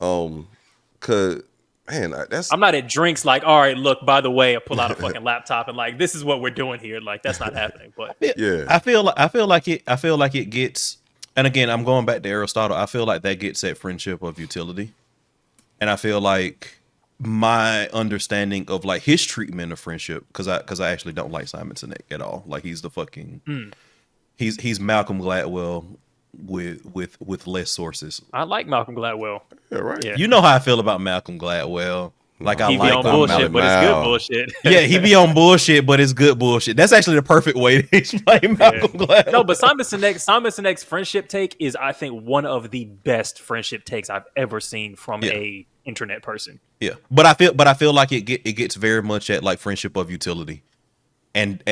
Cause. Man, I'm not at drinks like, all right, look, by the way, I pull out a fucking laptop and like, this is what we're doing here. Like, that's not happening. But yeah, I feel like it gets, and again, I'm going back to Aristotle. I feel like that gets at friendship of utility. And I feel like my understanding of like his treatment of friendship, because I actually don't like Simon Sinek at all. Like he's the fucking, he's Malcolm Gladwell with less sources. I like Malcolm Gladwell. Yeah, right. Yeah. You know how I feel about Malcolm Gladwell. Like he be on bullshit, but it's good bullshit. Yeah, he be on bullshit, but it's good bullshit. That's actually the perfect way to explain Malcolm Gladwell. No, but Simon Sinek's friendship take is, I think, one of the best friendship takes I've ever seen from a internet person. Yeah, but I feel like it gets very much at like friendship of utility, and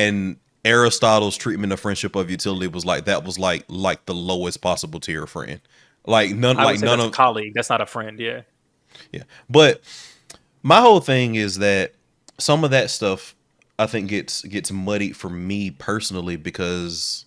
Aristotle's treatment of friendship of utility was like the lowest possible tier of friend. Like none of colleague. That's not a friend. Yeah. Yeah. But my whole thing is that some of that stuff I think gets muddied for me personally, because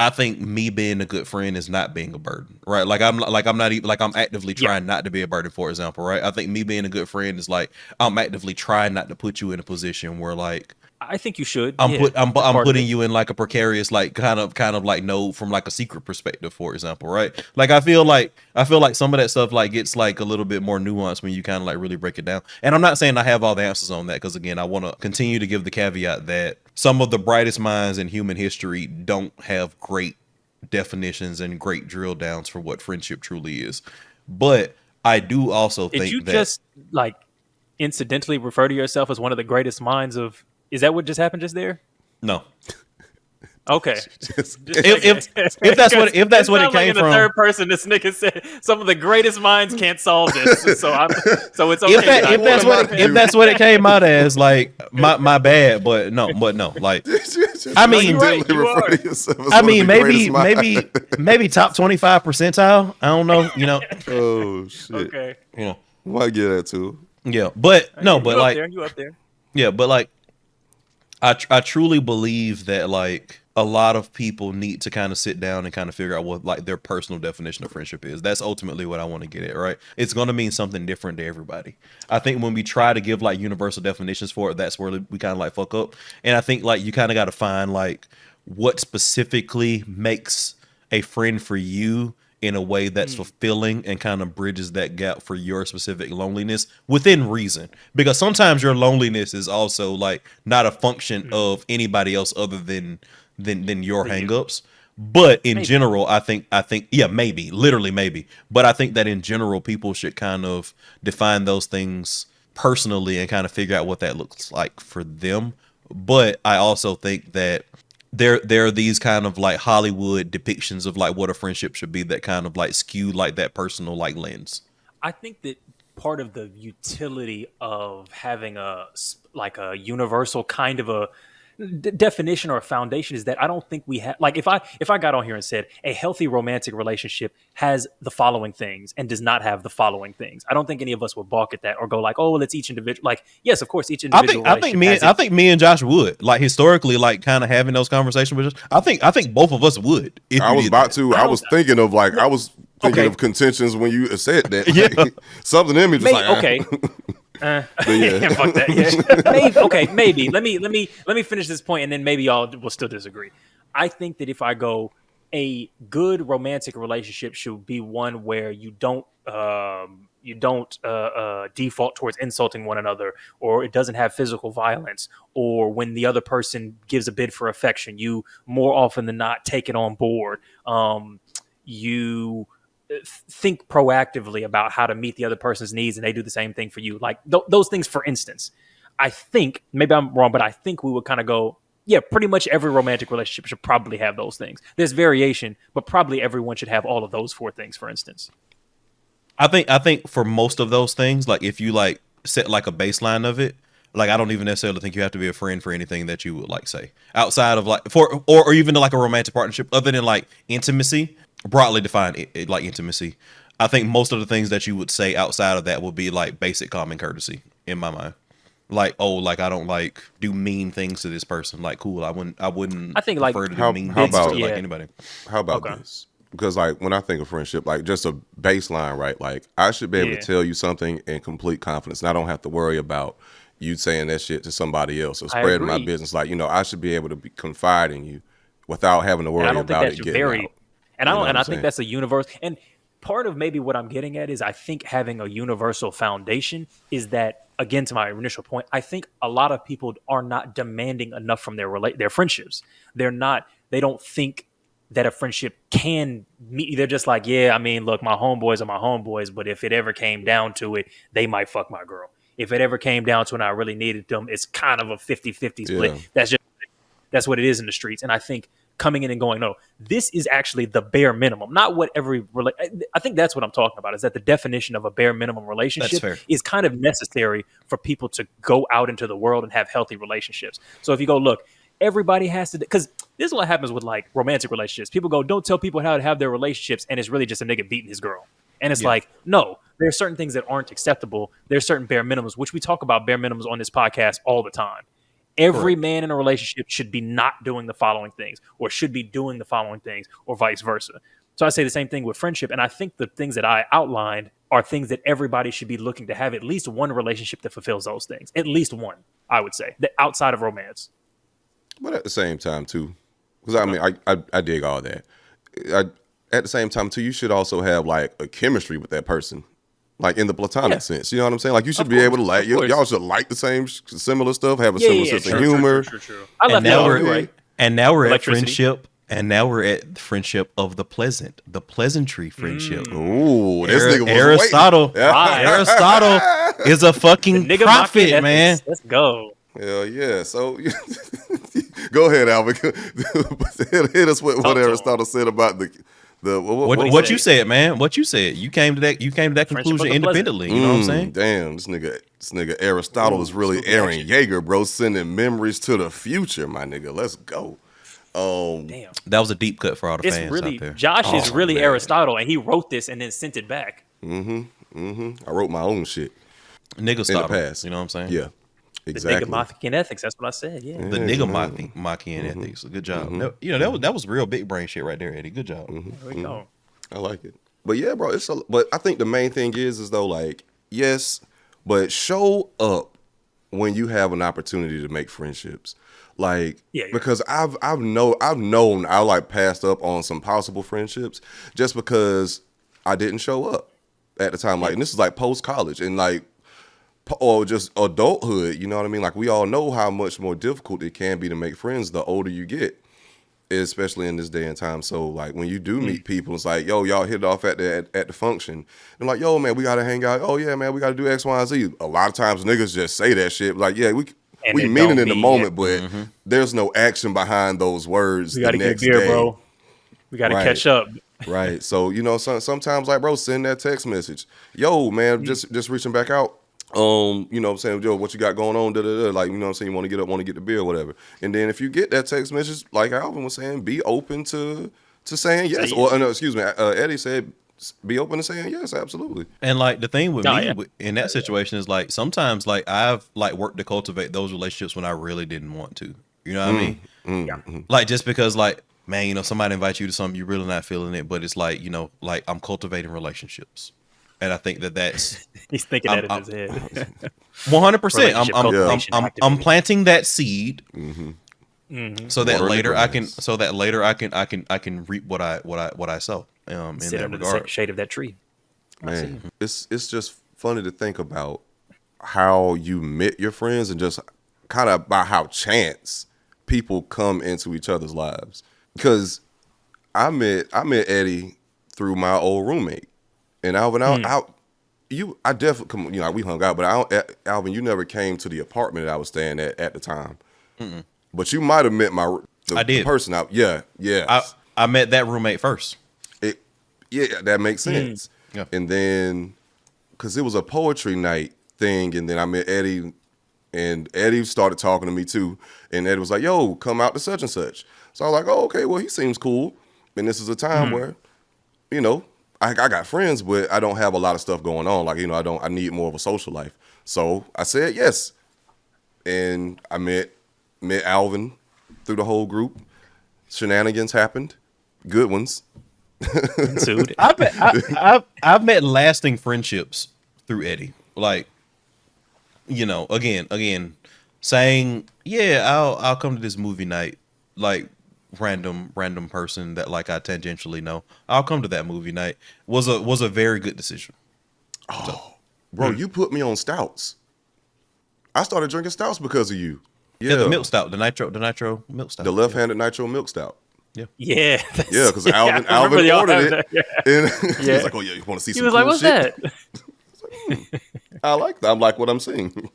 I think me being a good friend is not being a burden, right? I'm not even like I'm actively trying not to be a burden, for example, right? I think me being a good friend is like I'm actively trying not to put you in a position where like I think you should. I'm putting you you in like a precarious like kind of like no from like a secret perspective, for example, right? Like I feel like some of that stuff like gets like a little bit more nuanced when you kind of like really break it down. And I'm not saying I have all the answers on that, because again, I want to continue to give the caveat that some of the brightest minds in human history don't have great definitions and great drill downs for what friendship truly is. But I do also think Did you that just like incidentally refer to yourself as one of the greatest minds of? Is that what just happened just there? no. Okay. If that's what it came in the from. third person, this nigga said some of the greatest minds can't solve this. So it's okay. If that's what it came out as, like my bad, but no, like I mean, maybe top 25 percentile. I don't know, you know. Oh shit. Okay. You know, might get that too. Yeah, but no, but like you up there. Yeah, but like I truly believe that like a lot of people need to kind of sit down and kind of figure out what like their personal definition of friendship is. That's ultimately what I want to get at, right? It's going to mean something different to everybody. I think when we try to give like universal definitions for it, that's where we kind of like fuck up. And I think like you kind of got to find like what specifically makes a friend for you in a way that's fulfilling and kind of bridges that gap for your specific loneliness within reason. Because sometimes your loneliness is also like not a function of anybody else other than your hangups. But in general, I think, yeah, maybe, literally maybe. But I think that in general, people should kind of define those things personally and kind of figure out what that looks like for them. But I also think that there are these kind of like Hollywood depictions of like what a friendship should be that kind of like skew like that personal like lens. I think that part of the utility of having a universal kind of a definition or a foundation is that I don't think we have, like, if I got on here and said a healthy romantic relationship has the following things and does not have the following things, I don't think any of us would balk at that or go like, oh, well, it's each individual. Like, yes, of course, each individual. I think me and Josh would, like, historically, like, kind of having those conversations with us. I think both of us would. I was thinking of contentions when you said that. Yeah. Like, something in me just okay. Fuck that. Yeah. Maybe. Let me finish this point, and then maybe y'all will still disagree. I think that if I go, a good romantic relationship should be one where you don't default towards insulting one another, or it doesn't have physical violence, or when the other person gives a bid for affection, you more often than not take it on board. You think proactively about how to meet the other person's needs and they do the same thing for you. Like those things, for instance, I think, maybe I'm wrong, but I think we would kind of go, yeah, pretty much every romantic relationship should probably have those things. There's variation, but probably everyone should have all of those four things, for instance. I think for most of those things, like if you like set like a baseline of it, like I don't even necessarily think you have to be a friend for anything that you would like say outside of like or even like a romantic partnership other than like intimacy. Broadly defined, like intimacy. I think most of the things that you would say outside of that would be like basic common courtesy in my mind. Like, oh, like I don't like do mean things to this person. Like, cool, I wouldn't. I think like prefer to do mean things to like anybody. How about this? Because like when I think of friendship, like just a baseline, right? Like I should be able to tell you something in complete confidence, and I don't have to worry about you saying that shit to somebody else or spreading my business. Like, you know, I should be able to confide in you without having to worry about it getting out. And I think that's a universe. And part of maybe what I'm getting at is I think having a universal foundation is that, again, to my initial point, I think a lot of people are not demanding enough from their friendships. They don't think that a friendship can meet. They're just like, yeah, I mean, look, my homeboys are my homeboys, but if it ever came down to it, they might fuck my girl. If it ever came down to it and I really needed them, it's kind of a 50-50 split. Yeah. That's what it is in the streets. And I think coming in and going, no, this is actually the bare minimum, not what I think that's what I'm talking about, is that the definition of a bare minimum relationship is kind of necessary for people to go out into the world and have healthy relationships. So if you go, look, everybody has to, because this is what happens with like romantic relationships. People go, don't tell people how to have their relationships, and it's really just a nigga beating his girl. And it's like, no, there are certain things that aren't acceptable. There's certain bare minimums, which we talk about bare minimums on this podcast all the time. every man in a relationship should be not doing the following things, or should be doing the following things, or vice versa. So I say the same thing with friendship. And I think the things that I outlined are things that everybody should be looking to have at least one relationship that fulfills those things. At least one, I would say, that outside of romance. But at the same time, too, because I mean, I dig all that. At the same time, too, you should also have like a chemistry with that person, like in the platonic sense. You know what I'm saying? Like you should be able to like y'all should like the same similar stuff, have a similar sense of humor. True. I left that off, right? And now we're at friendship. And now we're at the friendship of the pleasantry friendship. Ooh, this nigga was Aristotle. Aristotle is a fucking prophet, man. Let's go. Hell yeah. So go ahead, Alvin. Hit us with what Aristotle said about what you said, man. What you said. You came to that conclusion independently. You know what I'm saying? Damn, this nigga Aristotle is really Aaron Yeager, bro, sending memories to the future, my nigga. Let's go. Damn, that was a deep cut for all the fans out there. Josh is really Aristotle, and he wrote this and then sent it back. I wrote my own shit. Nigga in the past. You know what I'm saying? Yeah, exactly. The nigga Machian ethics. That's what I said. Yeah, the nigga Machian ethics. Good job. You know that was real big brain shit right there, Eddie. Good job. There we go. I like it. But yeah, bro. But I think the main thing is though, like, yes, but show up when you have an opportunity to make friendships. Like, because I've known I like passed up on some possible friendships just because I didn't show up at the time. Like, and this is like post college and like, or just adulthood. You know what I mean? Like, we all know how much more difficult it can be to make friends the older you get, especially in this day and time. So like, when you do meet people, it's like, yo, y'all hit it off at the function. And like, yo, man, we gotta hang out. Oh yeah, man, we gotta do X, Y, and Z. A lot of times niggas just say that shit. Like, yeah, we mean it in the moment, but there's no action behind those words. We gotta get beer, bro. We gotta catch up. Right. So, you know, sometimes like, bro, send that text message. Yo, man, just reaching back out. You know what I'm saying? Yo, what you got going on? Like, you know what I'm saying? You want to get up, want to get the beer or whatever. And then if you get that text message, like Alvin was saying, be open to saying yes. Or, no, excuse me, Eddie said, be open to saying yes, absolutely. And like the thing with me in that situation is like sometimes like I've like worked to cultivate those relationships when I really didn't want to. You know what I mean? Like just because like, man, you know, somebody invites you to something, you're really not feeling it, but it's like, you know, like I'm cultivating relationships. And I think that's he's thinking that in his head. 100%. I'm planting that seed. So that later I can reap what I sow. In Sit that under regard. the shade of that tree. Man, it's just funny to think about how you met your friends and just kind of by how chance people come into each other's lives. Because I met Eddie through my old roommate, and Alvin, I definitely, you know, we hung out, but Alvin, you never came to the apartment that I was staying at the time. But you might have met the person out. Yeah. I met that roommate first. Yeah, that makes sense. Yeah. And then, because it was a poetry night thing, and then I met Eddie, and Eddie started talking to me too. And Eddie was like, yo, come out to such and such. So I was like, oh, okay, well, he seems cool. And this is a time where, you know, I got friends, but I don't have a lot of stuff going on. Like, you know, I need more of a social life. So I said yes. And I met Alvin through the whole group. Shenanigans happened. Good ones. I've met lasting friendships through Eddie. Like, you know, again, saying, yeah, I'll come to this movie night. Like random person that like I tangentially know. I'll come to that movie night. Was a very good decision. Oh, bro, you put me on stouts. I started drinking stouts because of you. Yeah, the milk stout, the nitro milk stout. The left-handed nitro milk stout. Yeah, because Alvin ordered it. Yeah. And he was like, "Oh yeah, you want to see some?" He was cool like, "What's shit? That?" I like that. I'm like what I'm seeing.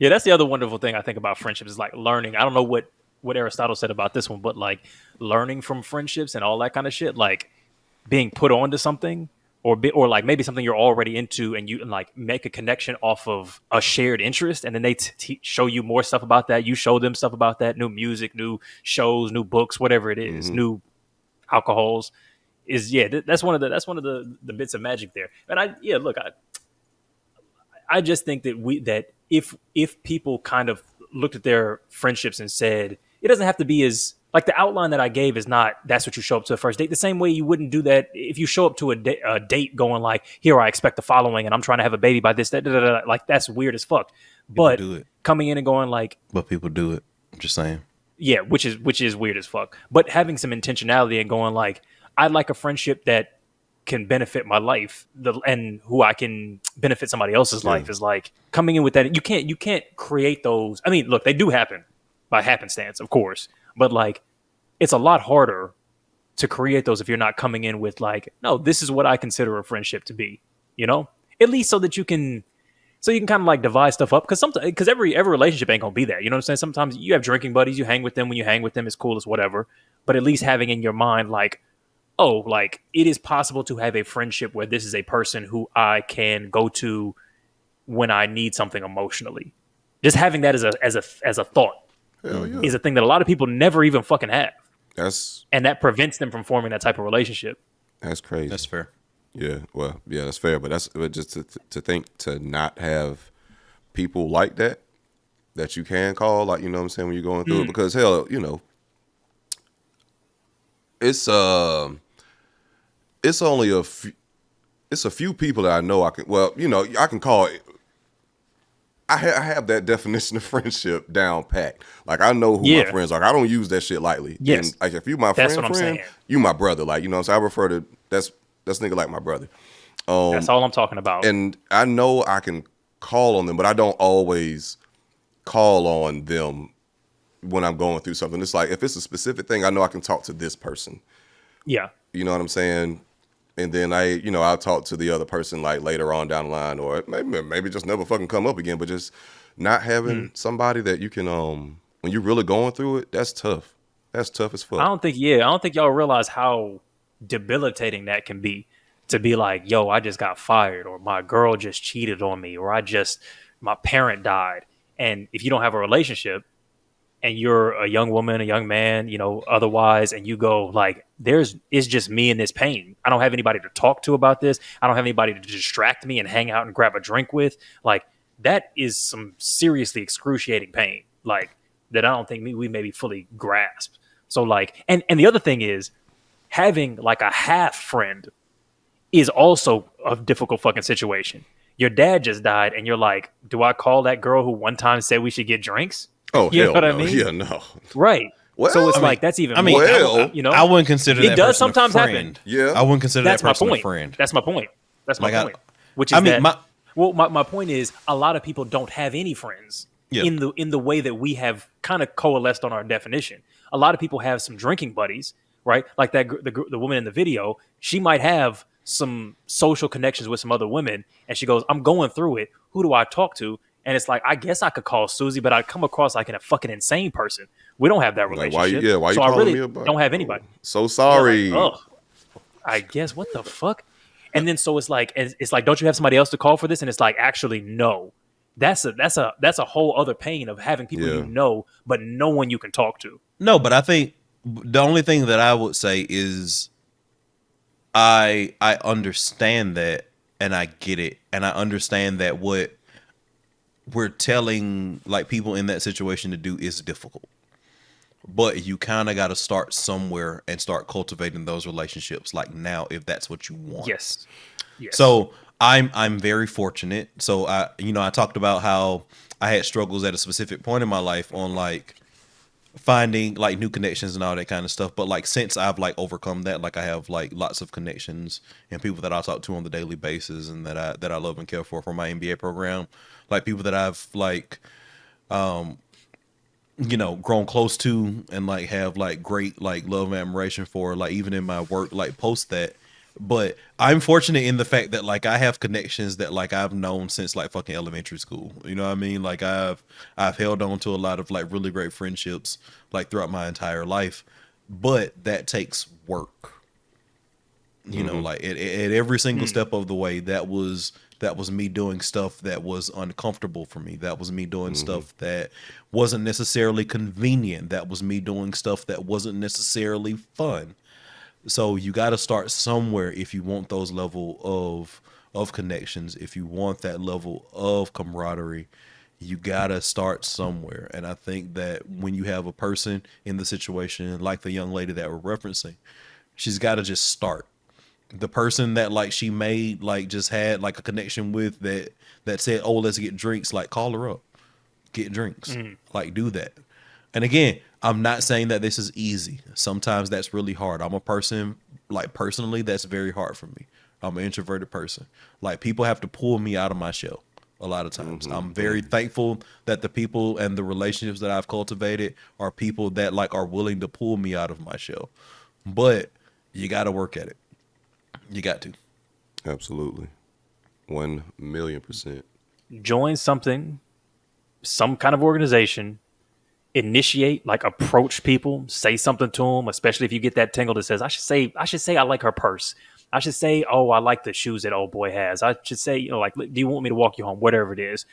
Yeah, that's the other wonderful thing I think about friendships is like learning. I don't know what Aristotle said about this one, but like learning from friendships and all that kind of shit, like being put onto something or like maybe something you're already into, and you like make a connection off of a shared interest, and then they show you more stuff about that. You show them stuff about that, new music, new shows, new books, whatever it is, new alcohols. That's one of the bits of magic there. And I just think that if people kind of looked at their friendships and said, it doesn't have to be as like the outline that I gave is not that's what you show up to a first date. The same way you wouldn't do that if you show up to a date going like, here I expect the following, and I'm trying to have a baby by this. Like that's weird as fuck. But do it. coming in and going like, But people do it. I'm just saying. yeah, which is weird as fuck. But having some intentionality and going like, I'd like a friendship that can benefit my life, and who I can benefit somebody else's life is like coming in with that. You can't create those. I mean, look, they do happen by happenstance, of course, but like it's a lot harder to create those if you're not coming in with like, no, this is what I consider a friendship to be, you know, at least so that you can kind of like divide stuff up because every relationship ain't gonna be that, you know what I'm saying? Sometimes you have drinking buddies, you hang with them. When you hang with them, it's cool as whatever, but at least having in your mind like, oh, like it is possible to have a friendship where this is a person who I can go to when I need something emotionally. Just having that as a thought is a thing that a lot of people never even fucking have. And that prevents them from forming that type of relationship. That's crazy. That's fair. Yeah, well, yeah, that's fair. But just to think to not have people like that you can call, like, you know what I'm saying, when you're going through it, because hell, you know, it's only a few people that I know I can. Well, you know, I can call it. I have that definition of friendship down packed. Like I know who my friends are. I don't use that shit lightly. Yes. And like if you my friend, you my brother. Like, you know what I'm saying? I refer to that's nigga like my brother. That's all I'm talking about. And I know I can call on them, but I don't always call on them when I'm going through something. It's like if it's a specific thing, I know I can talk to this person. Yeah. You know what I'm saying? And then I'll talk to the other person like later on down the line, or maybe just never fucking come up again. But just not having somebody that you can, when you're really going through it, that's tough. That's tough as fuck. I don't think y'all realize how debilitating that can be, to be like, yo, I just got fired, or my girl just cheated on me, or my parent died. And if you don't have a relationship and you're a young woman, a young man, you know, otherwise, and you go like, it's just me in this pain. I don't have anybody to talk to about this. I don't have anybody to distract me and hang out and grab a drink with. Like, that is some seriously excruciating pain, like, that I don't think we maybe fully grasp. So like, and the other thing is, having like a half friend is also a difficult fucking situation. Your dad just died and you're like, do I call that girl who one time said we should get drinks? Oh, you hell know what no. I mean? Yeah, no. Right. Well, so it's like, that's even I mean, more, well, you know, I wouldn't consider that it does person sometimes a friend. happen. Yeah. I wouldn't consider That's that person my point. a friend. That's my point. That's my Like, point. Which is I mean, my point is, a lot of people don't have any friends in the way that we have kind of coalesced on our definition. A lot of people have some drinking buddies, right? Like the woman in the video, she might have some social connections with some other women, and she goes, I'm going through it. Who do I talk to? And it's like, I guess I could call Susie, but I'd come across like a fucking insane person. We don't have that relationship. Like, why you so I calling really me about don't have anybody. So sorry. Yeah, like, I guess, what the fuck? And then so it's like, don't you have somebody else to call for this? And it's like, actually, no. That's a whole other pain of having people you know, but no one you can talk to. No, but I think the only thing that I would say is I understand that, and I get it, and I understand that what we're telling like people in that situation to do is difficult. But you kind of got to start somewhere and start cultivating those relationships like now, if that's what you want. Yes. So I'm very fortunate. So I talked about how I had struggles at a specific point in my life on like finding like new connections and all that kind of stuff. But like since I've like overcome that, like I have like lots of connections and people that I talk to on the daily basis and that I love and care for my MBA program, like people that I've like grown close to and like have like great like love and admiration for, like even in my work, like post that. But I'm fortunate in the fact that like I have connections that like I've known since like fucking elementary school. You know what I mean? Like I've held on to a lot of like really great friendships like throughout my entire life. But that takes work. You know, like at every single step of the way, that was me doing stuff that was uncomfortable for me. That was me doing stuff that wasn't necessarily convenient. That was me doing stuff that wasn't necessarily fun. So you got to start somewhere if you want those level of connections, if you want that level of camaraderie. You gotta start somewhere. And I think that when you have a person in the situation like the young lady that we're referencing, she's got to just start. The person that like she made like just had like a connection with that said, oh, let's get drinks, like call her up, get drinks, like do that. And again, I'm not saying that this is easy. Sometimes that's really hard. I'm a person, like personally, that's very hard for me. I'm an introverted person. Like people have to pull me out of my shell a lot of times. I'm very thankful that the people and the relationships that I've cultivated are people that like are willing to pull me out of my shell. But you got to work at it. You got to. Absolutely. 1,000,000%. Join something, some kind of organization, initiate, like approach people, say something to them, especially if you get that tingle that says, I should say I like her purse. I should say, oh, I like the shoes that old boy has. I should say, you know, like, do you want me to walk you home? Whatever it is.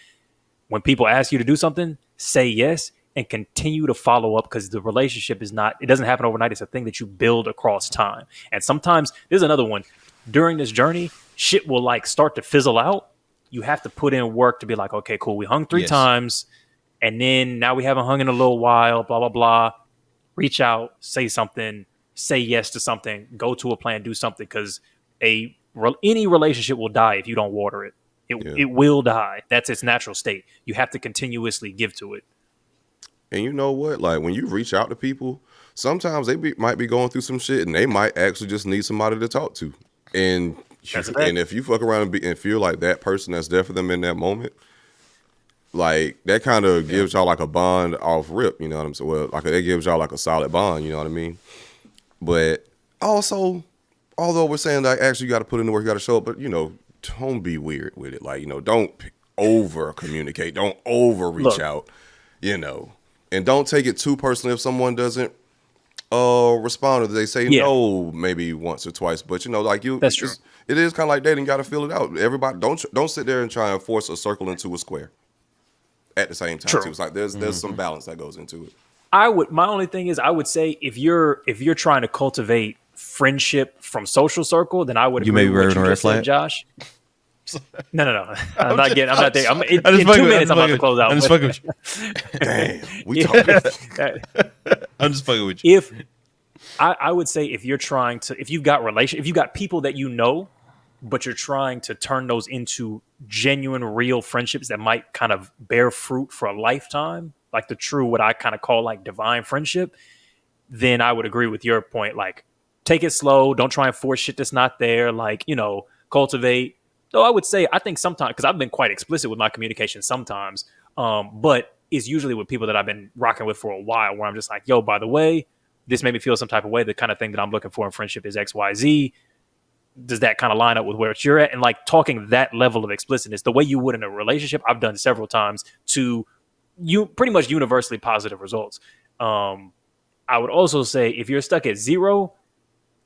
When people ask you to do something, say yes and continue to follow up, because the relationship it doesn't happen overnight. It's a thing that you build across time. And sometimes there's another one. During this journey, shit will like start to fizzle out. You have to put in work to be like, okay, cool. We hung 3 times. And then now we haven't hung in a little while, blah, blah, blah. Reach out, say something, say yes to something, go to a plan, do something, because any relationship will die if you don't water it. It will die. That's its natural state. You have to continuously give to it. And you know what? Like when you reach out to people, sometimes they might be going through some shit and they might actually just need somebody to talk to. And if you fuck around and feel like that person that's there for them in that moment, like that kind of gives y'all like a bond off rip, you know what I'm saying? Well, like that gives y'all like a solid bond, you know what I mean? But also, although we're saying like actually you got to put in the work, you got to show up, but you know, don't be weird with it. Like, you know, don't over communicate, don't over reach out, you know, and don't take it too personally if someone doesn't respond or they say no maybe once or twice, but you know, like that's true. It is kind of like dating. You got to feel it out. Everybody don't sit there and try and force a circle into a square at the same time. Too. It's like there's some balance that goes into it. My only thing is I would say if you're trying to cultivate friendship from social circle, then I would agree with what you just said, Josh. No. I'm not there. In 2 minutes, I'm about to close out. I'm just fucking with you. Damn, we talking. I'm just fucking with you. If I would say if you've got people that you know, but you're trying to turn those into genuine, real friendships that might kind of bear fruit for a lifetime, like the true, what I kind of call like divine friendship, then I would agree with your point. Like, take it slow. Don't try and force shit that's not there. Like, you know, cultivate. Though I would say, I think sometimes, because I've been quite explicit with my communication sometimes, but it's usually with people that I've been rocking with for a while, where I'm just like, yo, by the way, this made me feel some type of way. The kind of thing that I'm looking for in friendship is X, Y, Z. Does that kind of line up with where you're at? And like talking that level of explicitness, the way you would in a relationship, I've done several times to pretty much universally positive results. I would also say if you're stuck at 0,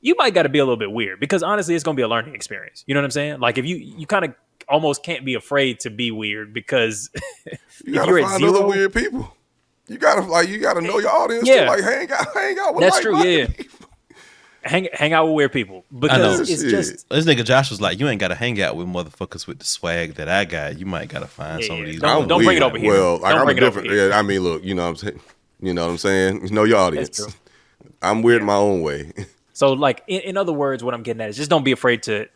you might got to be a little bit weird, because honestly, it's going to be a learning experience. You know what I'm saying? Like if you kind of almost can't be afraid to be weird, because you gotta find other weird people. You gotta know your audience too. Like hang out with that's true. Yeah. People. Hang out with weird people, because it's just this nigga Josh was like, you ain't gotta hang out with motherfuckers with the swag that I got. You might gotta find some of these. Don't bring it over here. Well, like I'm different. Yeah, I mean, look, you know what I'm saying. You know what I'm saying. You know your audience. I'm weird my own way. So, like in other words, what I'm getting at is just don't be afraid to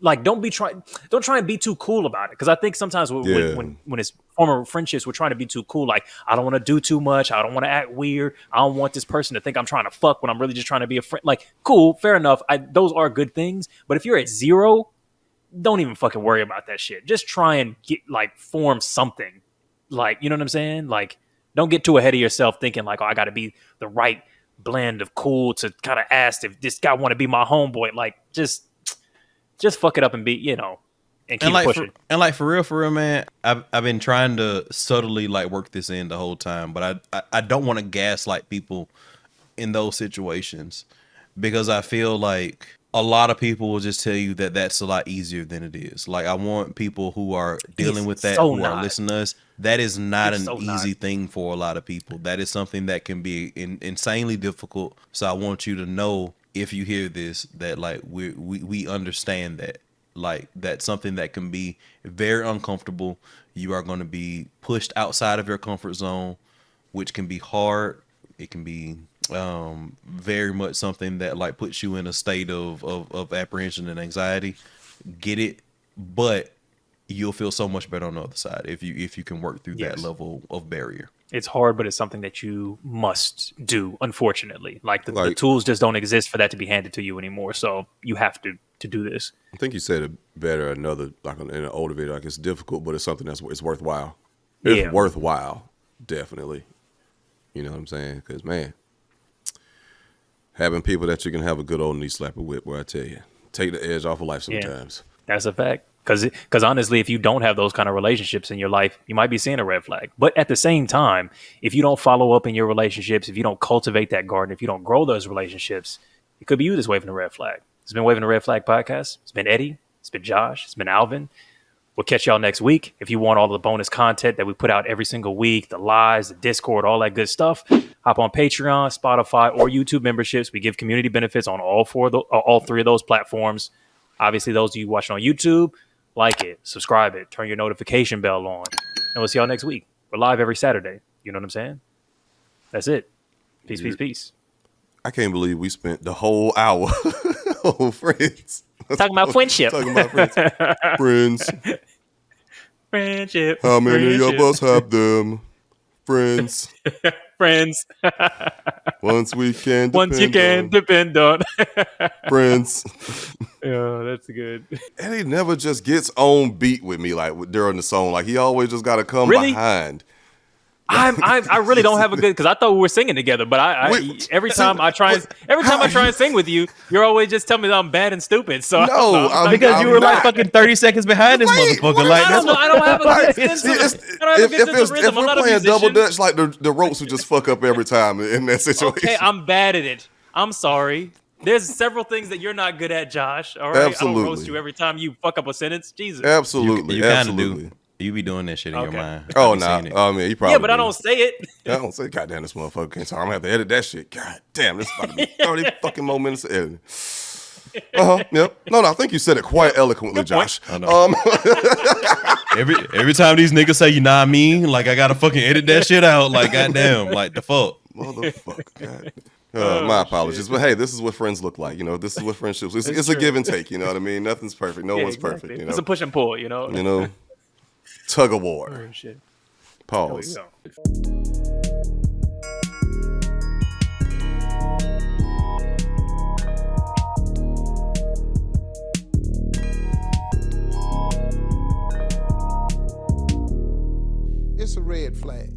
like don't try and be too cool about it, because I think sometimes when it's former friendships, we're trying to be too cool. Like, I don't want to do too much. I don't want to act weird. I don't want this person to think I'm trying to fuck when I'm really just trying to be a friend. Like, cool, fair enough. Those are good things. But if you're at 0, don't even fucking worry about that shit. Just try and form something. Like, you know what I'm saying? Like, don't get too ahead of yourself thinking like, oh, I got to be the right blend of cool to kind of ask if this guy want to be my homeboy. Like, just fuck it up and be, you know, and keep pushing. For real, man, I've been trying to subtly like work this in the whole time, but I don't want to gaslight people in those situations, because I feel like a lot of people will just tell you that that's a lot easier than it is. Like, I want people who are dealing with that, who are listening to us. That is not an easy thing for a lot of people. That is something that can be insanely difficult. So I want you to know, if you hear this, that like we understand that. Like, that's something that can be very uncomfortable. You are going to be pushed outside of your comfort zone, which can be hard. It can be very much something that like puts you in a state of apprehension and anxiety. Get it, but you'll feel so much better on the other side if you can work through that level of barrier. It's hard, but it's something that you must do, unfortunately. Like the tools just don't exist for that to be handed to you anymore. So you have to do this. I think you said it better in an older video. Like, it's difficult, but it's something it's worthwhile. It's worthwhile, definitely. You know what I'm saying? Because, man, having people that you can have a good old knee slapper with, where I tell you, take the edge off of life sometimes. That's a fact. Because honestly, if you don't have those kind of relationships in your life, you might be seeing a red flag. But at the same time, if you don't follow up in your relationships, if you don't cultivate that garden, if you don't grow those relationships, it could be you that's waving the red flag. It's been Waving the Red Flag podcast. It's been Eddie. It's been Josh. It's been Alvin. We'll catch y'all next week. If you want all the bonus content that we put out every single week, the lives, the Discord, all that good stuff, hop on Patreon, Spotify, or YouTube memberships. We give community benefits on all three of those platforms. Obviously, those of you watching on YouTube, like it, subscribe it, turn your notification bell on. And we'll see y'all next week. We're live every Saturday. You know what I'm saying? That's it. Peace, peace, peace. I can't believe we spent the whole hour on friends. Talking about friendship. Talking about friends. Friendship. How many of us have them? Friends. Friends. Once you can depend on. Friends. Yeah, that's good. And he never just gets on beat with me like during the song. Like, he always just got to come behind. I really don't have a good, because I thought we were singing together, but every time I try and sing with you, you're always just telling me that I'm bad and stupid. So because you were like fucking 30 seconds behind this motherfucker. Like, I don't have a good sense if we're playing double dutch, like the ropes would just fuck up every time in that situation. Okay, I'm bad at it. I'm sorry. There's several things that you're not good at, Josh. All right, Absolutely. I don't roast you every time you fuck up a sentence. Jesus. Absolutely, you kind of do. You be doing that shit in your mind. Oh, no. Nah. Oh, man, you probably but I don't say it. I don't say, goddamn, this motherfucker can't talk. I'm going to have to edit that shit. God damn, this is about to be 30 fucking more minutes of editing. Yep. No, I think you said it quite eloquently, Josh. I know. Every time these niggas say, you know what I mean? Like, I got to fucking edit that shit out. Like, goddamn. Like, the fuck. Motherfucker. My apologies. Shit. But hey, this is what friends look like. You know, this is what friendships. It's a give and take. You know what I mean? Nothing's perfect. No one's perfect. You know? It's a push and pull, you know? You know? Tug of war. Oh, shit. Pause. It's a red flag.